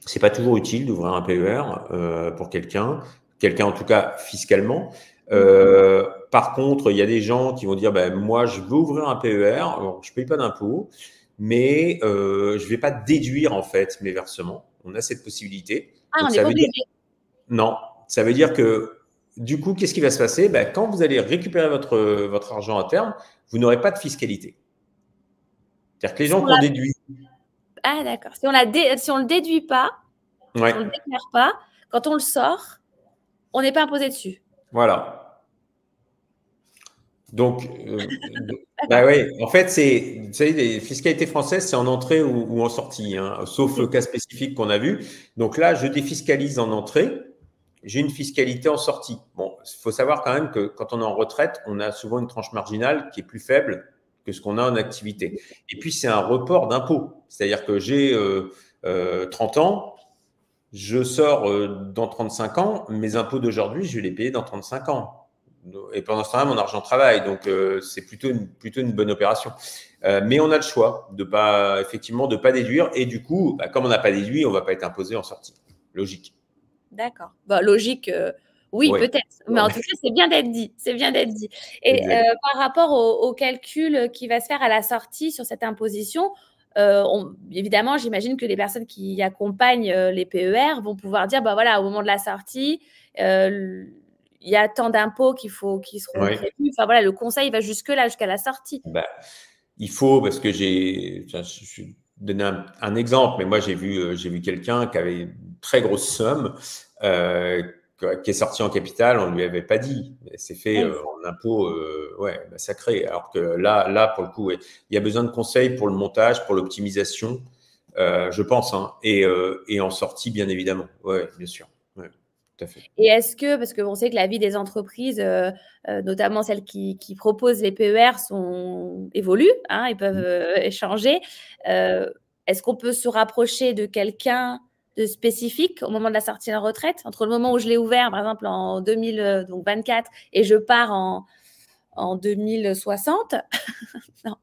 c'est pas toujours utile d'ouvrir un PER pour quelqu'un en tout cas fiscalement. Par contre, il y a des gens qui vont dire, moi, je veux ouvrir un PER, alors, je paye pas d'impôts, mais je vais pas déduire en fait mes versements. On a cette possibilité. Ah, Donc on n'est ça pas veut dire obligé. non, ça veut dire que du coup, qu'est-ce qui va se passer? Quand vous allez récupérer votre argent à terme, vous n'aurez pas de fiscalité. C'est-à-dire que les Si gens on qui ont l'a- déduit, Ah, d'accord. Si on le déduit pas, ouais, si on le déclare pas, quand on le sort, on n'est pas imposé dessus. voilà. Donc, D'accord. oui, en fait, vous savez, les fiscalités françaises, c'est en entrée ou en sortie, hein, sauf le cas spécifique qu'on a vu. Donc là, je défiscalise en entrée, j'ai une fiscalité en sortie. Bon, il faut savoir quand même que quand on est en retraite, on a souvent une tranche marginale qui est plus faible que ce qu'on a en activité. Et puis, c'est un report d'impôt. C'est-à-dire que j'ai 30 ans, je sors dans 35 ans, mes impôts d'aujourd'hui, je vais les payer dans 35 ans. Et pendant ce temps-là, mon argent travaille. Donc, c'est plutôt une bonne opération. Mais on a le choix effectivement, de pas déduire. Et du coup, comme on n'a pas déduit, on ne va pas être imposé en sortie. Logique. D'accord. Logique. Oui, Oui. peut-être, mais en tout cas, c'est bien d'être dit, c'est bien d'être dit. Et Exact. par rapport au calcul qui va se faire à la sortie sur cette imposition, évidemment, j'imagine que les personnes qui accompagnent les PER vont pouvoir dire, bah voilà, au moment de la sortie, il y a tant d'impôts qui seront Oui. prévus. Enfin voilà, le conseil va jusque-là, jusqu'à la sortie. Bah, il faut, parce que je vais donner un exemple, mais moi j'ai vu quelqu'un qui avait une très grosse somme euh, qui est sorti en capital, on ne lui avait pas dit. C'est fait Oui. en impôt, ouais, massacré. Alors que là, pour le coup, ouais, il y a besoin de conseils pour le montage, pour l'optimisation, je pense, hein, et en sortie, bien évidemment. Ouais, bien sûr. Ouais, tout à fait. Et est-ce que, parce qu'on sait que la vie des entreprises, notamment celles qui proposent les PER, évoluent, hein, ils peuvent échanger. Est-ce qu'on peut se rapprocher de quelqu'un de spécifique au moment de la sortie de la retraite, entre le moment où je l'ai ouvert, par exemple en 2024, et je pars en 2060? Non.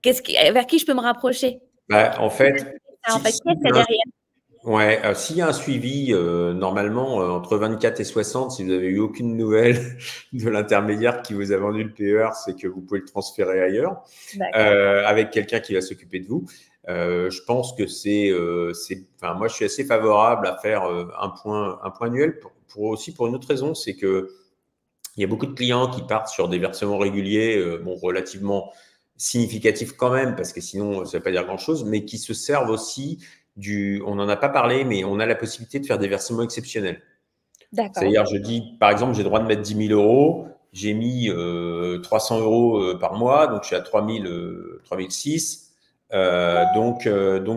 Vers qui je peux me rapprocher? Bah, en fait, En si, fait, si qu'est-ce qu'il y a derrière? ouais, s'il y a un suivi, normalement, entre 24 et 60, si vous avez eu aucune nouvelle de l'intermédiaire qui vous a vendu le PER, c'est que vous pouvez le transférer ailleurs, D'accord. avec quelqu'un qui va s'occuper de vous. Je pense que enfin, moi, je suis assez favorable à faire un point annuel aussi pour une autre raison, c'est que il y a beaucoup de clients qui partent sur des versements réguliers, bon, relativement significatifs quand même, parce que sinon, ça ne veut pas dire grand-chose, mais qui se servent aussi on n'en a pas parlé, mais on a la possibilité de faire des versements exceptionnels. D'accord. C'est-à-dire, je dis, par exemple, j'ai le droit de mettre 10 000 euros, j'ai mis 300 euros par mois, donc je suis à 3006. Donc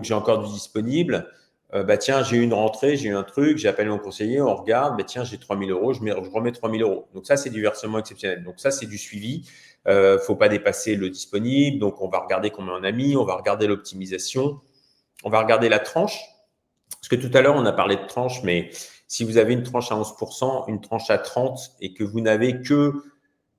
j'ai encore du disponible. Bah tiens, j'ai eu une rentrée, j'ai eu un truc, j'appelle mon conseiller, on regarde, bah tiens, j'ai 3000 euros, je remets 3000 euros. Donc ça, c'est du versement exceptionnel. Donc ça, c'est du suivi. Faut pas dépasser le disponible. Donc on va regarder combien on a mis, on va regarder l'optimisation, on va regarder la tranche. Parce que tout à l'heure, on a parlé de tranche, mais si vous avez une tranche à 11%, une tranche à 30 et que vous n'avez que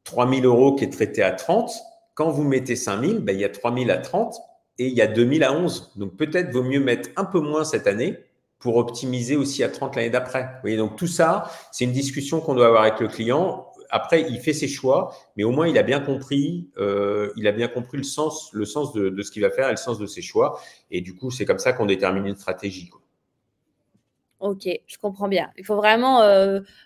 3000 euros qui est traité à 30, quand vous mettez 5000, ben, il y a 3000 à 30 et il y a 2000 à 11. Donc peut-être vaut mieux mettre un peu moins cette année pour optimiser aussi à 30 l'année d'après. Vous voyez, donc tout ça, c'est une discussion qu'on doit avoir avec le client. Après, il fait ses choix, mais au moins il a bien compris le sens de ce qu'il va faire et le sens de ses choix. Et du coup, c'est comme ça qu'on détermine une stratégie, quoi. Ok, je comprends bien. Il faut vraiment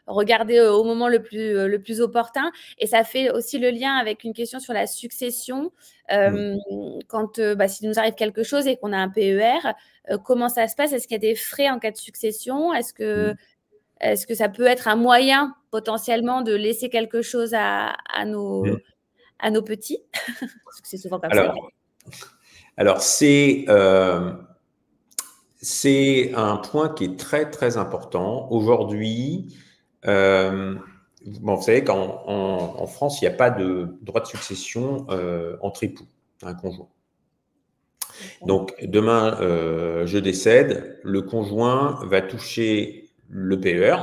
regarder au moment le plus opportun. Et ça fait aussi le lien avec une question sur la succession. Quand s'il nous arrive quelque chose et qu'on a un PER, comment ça se passe? Est-ce qu'il y a des frais en cas de succession? Est-ce que ça peut être un moyen potentiellement de laisser quelque chose à Mm. nos petits? Parce que c'est souvent comme ça. Alors c'est un point qui est très, très important. Aujourd'hui, bon, vous savez qu'en France, il n'y a pas de droit de succession entre époux, un conjoint. Donc, demain, je décède, le conjoint va toucher le PER,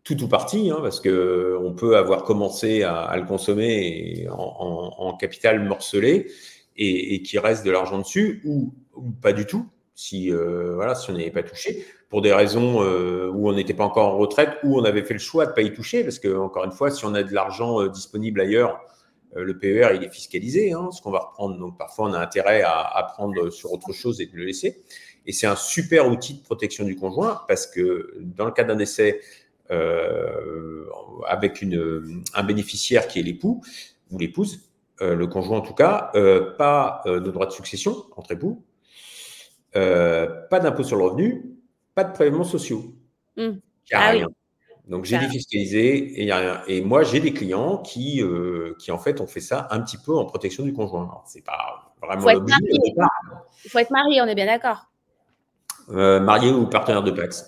tout ou partie, hein, parce qu'on peut avoir commencé à le consommer en capital morcelé et qu'il reste de l'argent dessus, ou pas du tout, si on n'y avait pas touché, pour des raisons où on n'était pas encore en retraite, ou on avait fait le choix de ne pas y toucher, parce que, encore une fois, si on a de l'argent disponible ailleurs, le PER, il est fiscalisé, hein, ce qu'on va reprendre. Donc, parfois, on a intérêt à prendre sur autre chose et de le laisser. Et c'est un super outil de protection du conjoint parce que dans le cas d'un décès avec un bénéficiaire qui est l'époux ou l'épouse, le conjoint en tout cas, pas de droit de succession entre époux, pas d'impôt sur le revenu, pas de prélèvements sociaux. Il n'y a rien. Donc, j'ai défiscalisé et il n'y a rien. Et moi, j'ai des clients qui, en fait, ont fait ça un petit peu en protection du conjoint. Ce n'est pas vraiment l'objet au départ. Il faut être marié, on est bien d'accord. Marié ou partenaire de PACS.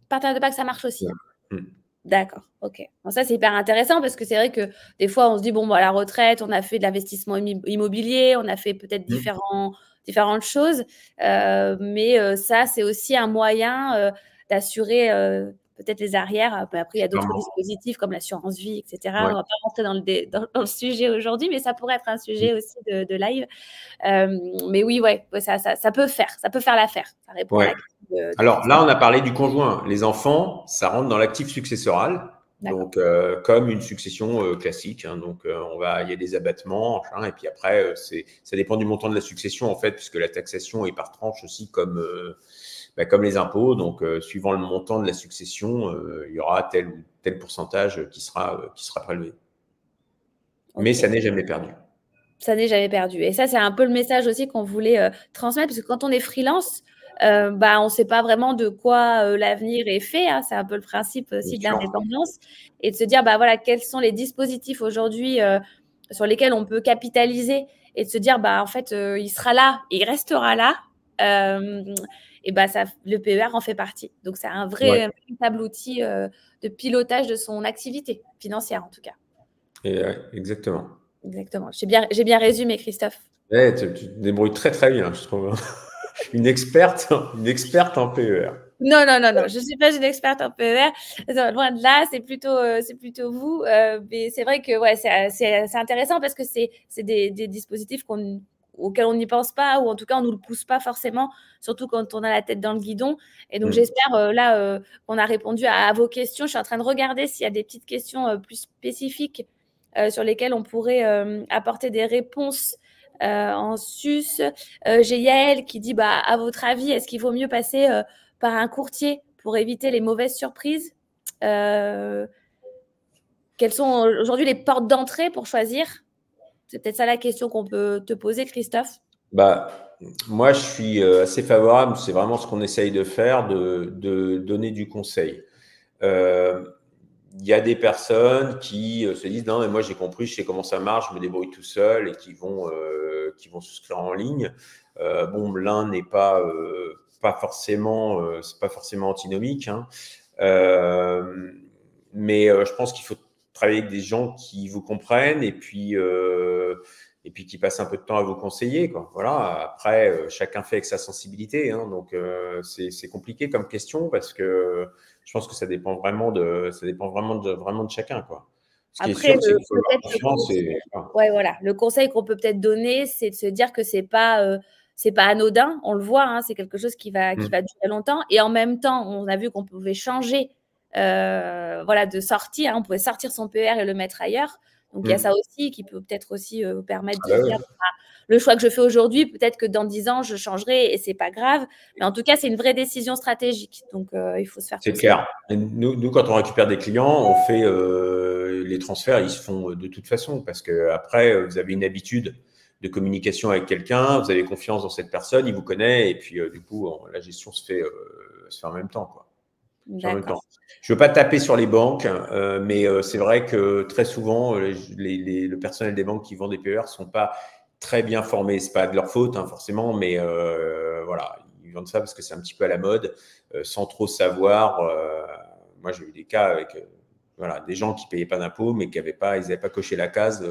Partenaire de PACS, ça marche aussi. Ouais. D'accord, ok. Bon, ça, c'est hyper intéressant parce que c'est vrai que des fois, on se dit, bon, à la retraite, on a fait de l'investissement immobilier, on a fait peut-être différentes choses. Mais ça, c'est aussi un moyen d'assurer peut-être les arrières. Après, il y a d'autres dispositifs comme l'assurance vie, etc. Ouais. On ne va pas rentrer dans le sujet aujourd'hui, mais ça pourrait être un sujet aussi de live. Mais oui, ça peut faire l'affaire. Ça répond à la question Alors là, on a parlé du conjoint. Les enfants, ça rentre dans l'actif successoral. Donc, comme une succession classique. Hein. Donc, il y a des abattements, hein, et puis après, ça dépend du montant de la succession, en fait, puisque la taxation est par tranche aussi comme les impôts. Donc, suivant le montant de la succession, il y aura tel ou tel pourcentage qui sera prélevé. Okay. Mais ça n'est jamais perdu. Ça n'est jamais perdu. Et ça, c'est un peu le message aussi qu'on voulait transmettre, parce que quand on est freelance, on ne sait pas vraiment de quoi l'avenir est fait. Hein. C'est un peu le principe aussi de l'indépendance. Et de se dire, voilà, quels sont les dispositifs aujourd'hui sur lesquels on peut capitaliser, et de se dire, en fait, il sera là et il restera là. Et le PER en fait partie. Donc, c'est un véritable outil de pilotage de son activité financière, en tout cas. Et, exactement. Exactement. J'ai bien résumé, Christophe. Ouais, tu te débrouilles très, très bien, je trouve. Une experte en PER. Non, je ne suis pas une experte en PER. Loin de là, c'est plutôt vous. Mais c'est vrai que c'est intéressant, parce que c'est des dispositifs auxquels on n'y pense pas, ou en tout cas, on ne nous le pousse pas forcément, surtout quand on a la tête dans le guidon. Et donc, j'espère qu'on a répondu à vos questions. Je suis en train de regarder s'il y a des petites questions plus spécifiques sur lesquelles on pourrait apporter des réponses en sus. J'ai Yael qui dit, à votre avis, est-ce qu'il vaut mieux passer par un courtier pour éviter les mauvaises surprises? Quelles sont aujourd'hui les portes d'entrée pour choisir? C'est peut-être ça la question qu'on peut te poser, Christophe. Moi, je suis assez favorable. C'est vraiment ce qu'on essaye de faire, de donner du conseil. Il y a des personnes qui se disent, non, mais moi j'ai compris, je sais comment ça marche, je me débrouille tout seul, et qui vont souscrire en ligne. L'un n'est pas forcément, c'est pas forcément antinomique, hein. Mais je pense qu'il faut travailler avec des gens qui vous comprennent, et puis qui passent un peu de temps à vous conseiller, quoi. Voilà. Après, chacun fait avec sa sensibilité, hein. Donc c'est compliqué comme question, parce que je pense que ça dépend vraiment de chacun, quoi. Ce qui est sûr, c'est qu'il faut avoir confiance. Le conseil qu'on peut peut-être donner, c'est de se dire que c'est pas anodin. On le voit, hein, c'est quelque chose qui va durer longtemps. Et en même temps, on a vu qu'on pouvait changer de sortie. Hein, on pouvait sortir son PER et le mettre ailleurs. Donc, il y a ça aussi qui peut peut-être aussi permettre de dire, le choix que je fais aujourd'hui, peut-être que dans 10 ans, je changerai, et c'est pas grave. Mais en tout cas, c'est une vraie décision stratégique. Donc, il faut se faire. C'est clair. Et nous, quand on récupère des clients, on fait les transferts, ils se font de toute façon, parce que après, vous avez une habitude de communication avec quelqu'un, vous avez confiance dans cette personne, il vous connaît, et puis du coup, la gestion se fait en même temps, quoi. Je ne veux pas taper sur les banques, mais c'est vrai que très souvent, le personnel des banques qui vendent des PER ne sont pas très bien formés. Ce n'est pas de leur faute, hein, forcément, mais voilà, ils vendent ça parce que c'est un petit peu à la mode, sans trop savoir. Moi, j'ai eu des cas avec des gens qui ne payaient pas d'impôts, mais ils n'avaient pas coché la case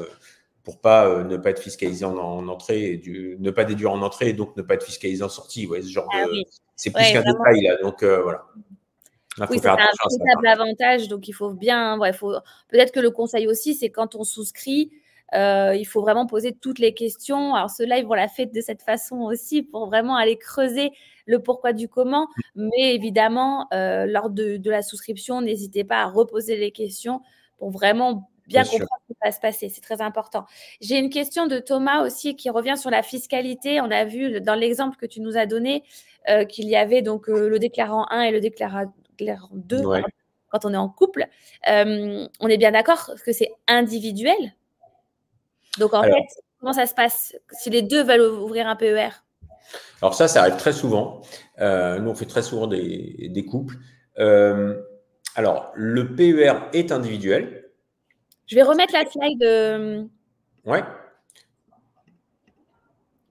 pour ne pas être fiscalisé en entrée, et ne pas déduire en entrée, et donc ne pas être fiscalisé en sortie. Vous voyez, ce genre c'est plus qu'un détail, là. Donc, voilà. Oui, c'est un véritable avantage, donc il faut bien. Peut-être que le conseil aussi, c'est quand on souscrit, il faut vraiment poser toutes les questions. Alors, ce live, on l'a fait de cette façon aussi, pour vraiment aller creuser le pourquoi du comment. Mais évidemment, lors de la souscription, n'hésitez pas à reposer les questions pour vraiment bien comprendre ce qui va se passer. C'est très important. J'ai une question de Thomas aussi qui revient sur la fiscalité. On a vu dans l'exemple que tu nous as donné qu'il y avait donc le déclarant 1 et le déclarant 2 quand on est en couple. On est bien d'accord que c'est individuel. Donc, en fait, comment ça se passe si les deux veulent ouvrir un PER? Alors ça arrive très souvent. Nous, on fait très souvent des couples. Alors, le PER est individuel. Je vais remettre la slide. Ouais.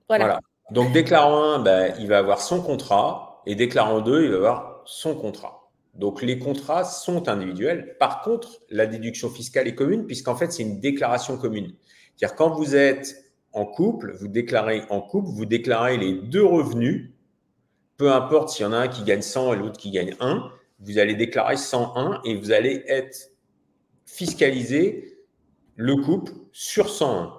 Voilà. Donc, déclarant 1, il va avoir son contrat, et déclarant 2, il va avoir son contrat. Donc, les contrats sont individuels. Par contre, la déduction fiscale est commune, puisqu'en fait, c'est une déclaration commune. C'est-à-dire, quand vous êtes en couple, vous déclarez les deux revenus, peu importe s'il y en a un qui gagne 100 et l'autre qui gagne 1, vous allez déclarer 101 et vous allez être fiscalisé, le couple, sur 101.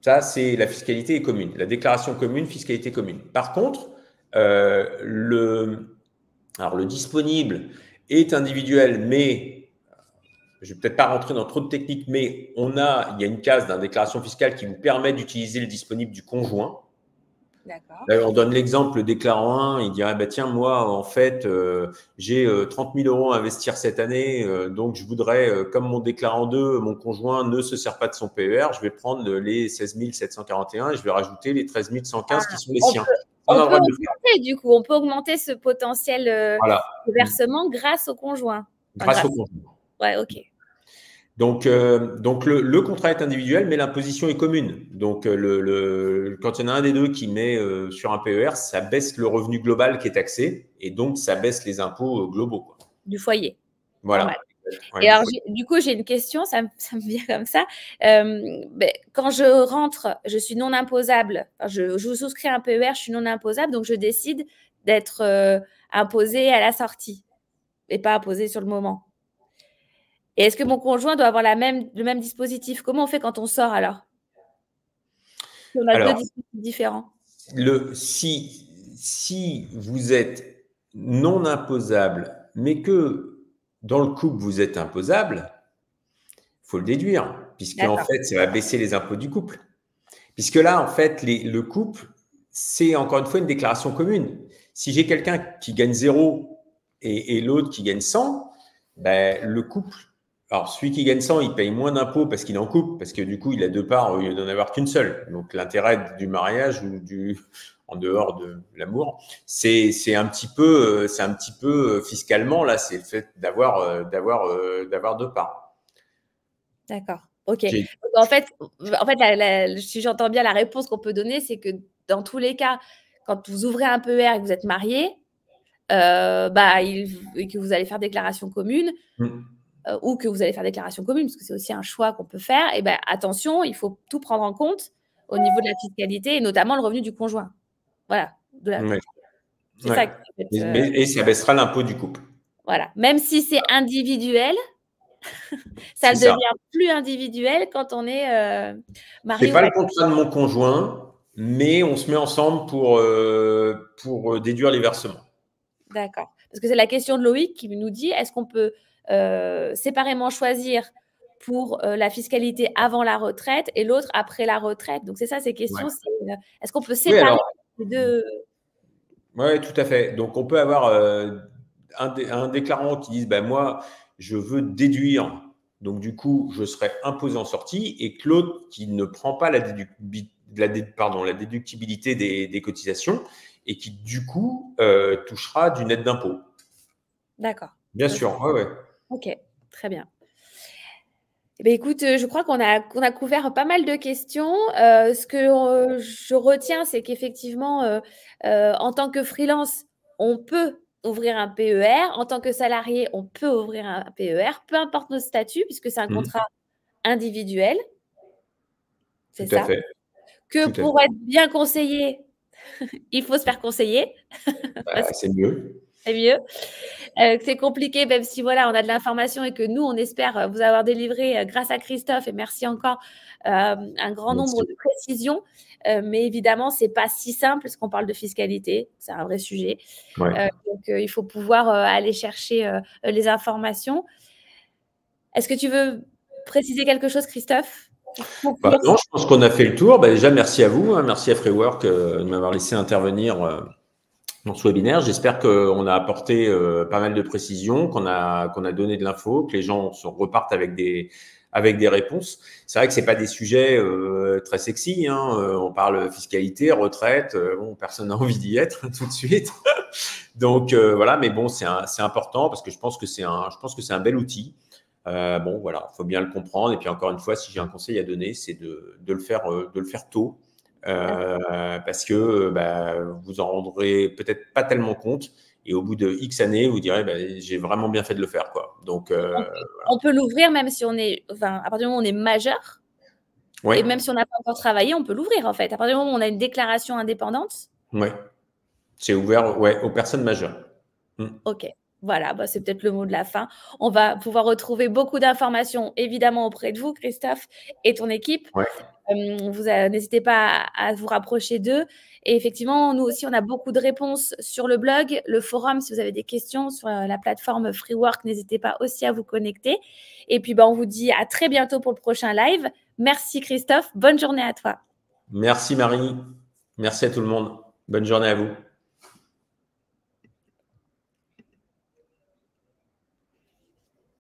Ça, c'est la fiscalité est commune. La déclaration commune, fiscalité commune. Par contre, le disponible est individuel, mais je vais peut-être pas rentrer dans trop de techniques, mais il y a une case dans la déclaration fiscale qui vous permet d'utiliser le disponible du conjoint. D'accord. On donne l'exemple, le déclarant 1, il dirait, bah, tiens, moi, en fait, j'ai 30 000 euros à investir cette année, donc je voudrais, comme mon déclarant 2, mon conjoint ne se sert pas de son PER, je vais prendre les 16 741 et je vais rajouter les 13 115 qui sont les siens. On peut augmenter, du coup, on peut augmenter ce potentiel voilà. de versement grâce au conjoint. Grâce au conjoint. Ouais, ok. Donc le contrat est individuel, mais l'imposition est commune. Donc, quand il y en a un des deux qui met sur un PER, ça baisse le revenu global qui est taxé et donc ça baisse les impôts globaux, quoi. Du foyer. Voilà. Ouais, et alors, du coup, j'ai une question, ça me vient comme ça. Quand je rentre, je suis non imposable. Je souscris un PER, je suis non imposable, donc je décide d'être imposée à la sortie et pas imposée sur le moment. Et est-ce que mon conjoint doit avoir le même dispositif? Comment on fait quand on sort alors? On a deux dispositifs différents. Si vous êtes non imposable, mais que dans le couple, vous êtes imposable, il faut le déduire, puisque en fait, ça va baisser les impôts du couple. Puisque là, en fait, le couple, c'est encore une fois une déclaration commune. Si j'ai quelqu'un qui gagne 0 et l'autre qui gagne 100, ben, le couple, alors celui qui gagne 100, il paye moins d'impôts parce qu'il est en couple, parce que du coup, il a deux parts au lieu d'en avoir qu'une seule. Donc, l'intérêt du mariage ou en dehors de l'amour, c'est un petit peu fiscalement, là, c'est le fait d'avoir deux parts. D'accord. Ok. Donc, en fait, si j'entends bien, la réponse qu'on peut donner, c'est que dans tous les cas, quand vous ouvrez un PER et que vous êtes marié, et que vous allez faire déclaration commune, ou que vous allez faire déclaration commune, parce que c'est aussi un choix qu'on peut faire, et ben attention, il faut tout prendre en compte au niveau de la fiscalité et notamment le revenu du conjoint. Voilà. C'est ça. Et ça baissera l'impôt du couple. Voilà. Même si c'est individuel, ça devient plus individuel quand on est marié. C'est pas le contrat de mon conjoint, mais on se met ensemble pour déduire les versements. D'accord. Parce que c'est la question de Loïc qui nous dit, est-ce qu'on peut séparément choisir pour la fiscalité avant la retraite et l'autre après la retraite? Donc, c'est ça ces questions. Ouais. Est-ce qu'on peut séparer les deux? Oui, tout à fait. Donc, on peut avoir un déclarant qui dise, moi, je veux déduire. Donc, du coup, je serai imposé en sortie, et que l'autre qui ne prend pas la déductibilité des cotisations et qui, du coup, touchera d'une aide d'impôt. D'accord. Bien sûr, ouais. Ok, très bien. Eh bien, écoute, je crois qu'on a couvert pas mal de questions. Ce que je retiens, c'est qu'effectivement, en tant que freelance, on peut ouvrir un PER. En tant que salarié, on peut ouvrir un PER, peu importe notre statut, puisque c'est un contrat individuel. C'est ça. Fait. Que pour être bien conseillé, il faut se faire conseiller. C'est mieux. C'est mieux. C'est compliqué, même si voilà, on a de l'information et que nous, on espère vous avoir délivré, grâce à Christophe, et merci encore, un grand nombre de précisions. Mais évidemment, ce n'est pas si simple parce qu'on parle de fiscalité. C'est un vrai sujet. Ouais. Donc, il faut pouvoir aller chercher les informations. Est-ce que tu veux préciser quelque chose, Christophe? Non, je pense qu'on a fait le tour. Déjà, merci à vous. Merci à Freework de m'avoir laissé intervenir dans ce webinaire. J'espère qu'on a apporté pas mal de précisions, qu'on a donné de l'info, que les gens repartent avec des réponses. C'est vrai que c'est pas des sujets très sexy. On parle fiscalité, retraite. Personne n'a envie d'y être tout de suite. Donc voilà, mais bon, c'est important parce que je pense que c'est un bel outil. Voilà, il faut bien le comprendre. Et puis encore une fois, si j'ai un conseil à donner, c'est de le faire tôt. Parce que vous en rendrez peut-être pas tellement compte, et au bout de X années, vous direz j'ai vraiment bien fait de le faire, quoi. Donc on peut l'ouvrir même si on est, à partir du moment où on est majeur, et même si on n'a pas encore travaillé, on peut l'ouvrir en fait. À partir du moment où on a une déclaration indépendante. Oui, c'est ouvert aux personnes majeures. Ok, Voilà, bah, c'est peut-être le mot de la fin. On va pouvoir retrouver beaucoup d'informations, évidemment, auprès de vous, Christophe, et ton équipe. Ouais. N'hésitez pas à vous rapprocher d'eux. Et effectivement, nous aussi, on a beaucoup de réponses sur le blog, le forum. Si vous avez des questions sur la plateforme Freework, n'hésitez pas aussi à vous connecter. Et puis, bah, on vous dit à très bientôt pour le prochain live. Merci, Christophe. Bonne journée à toi. Merci Marie. Merci à tout le monde. Bonne journée à vous.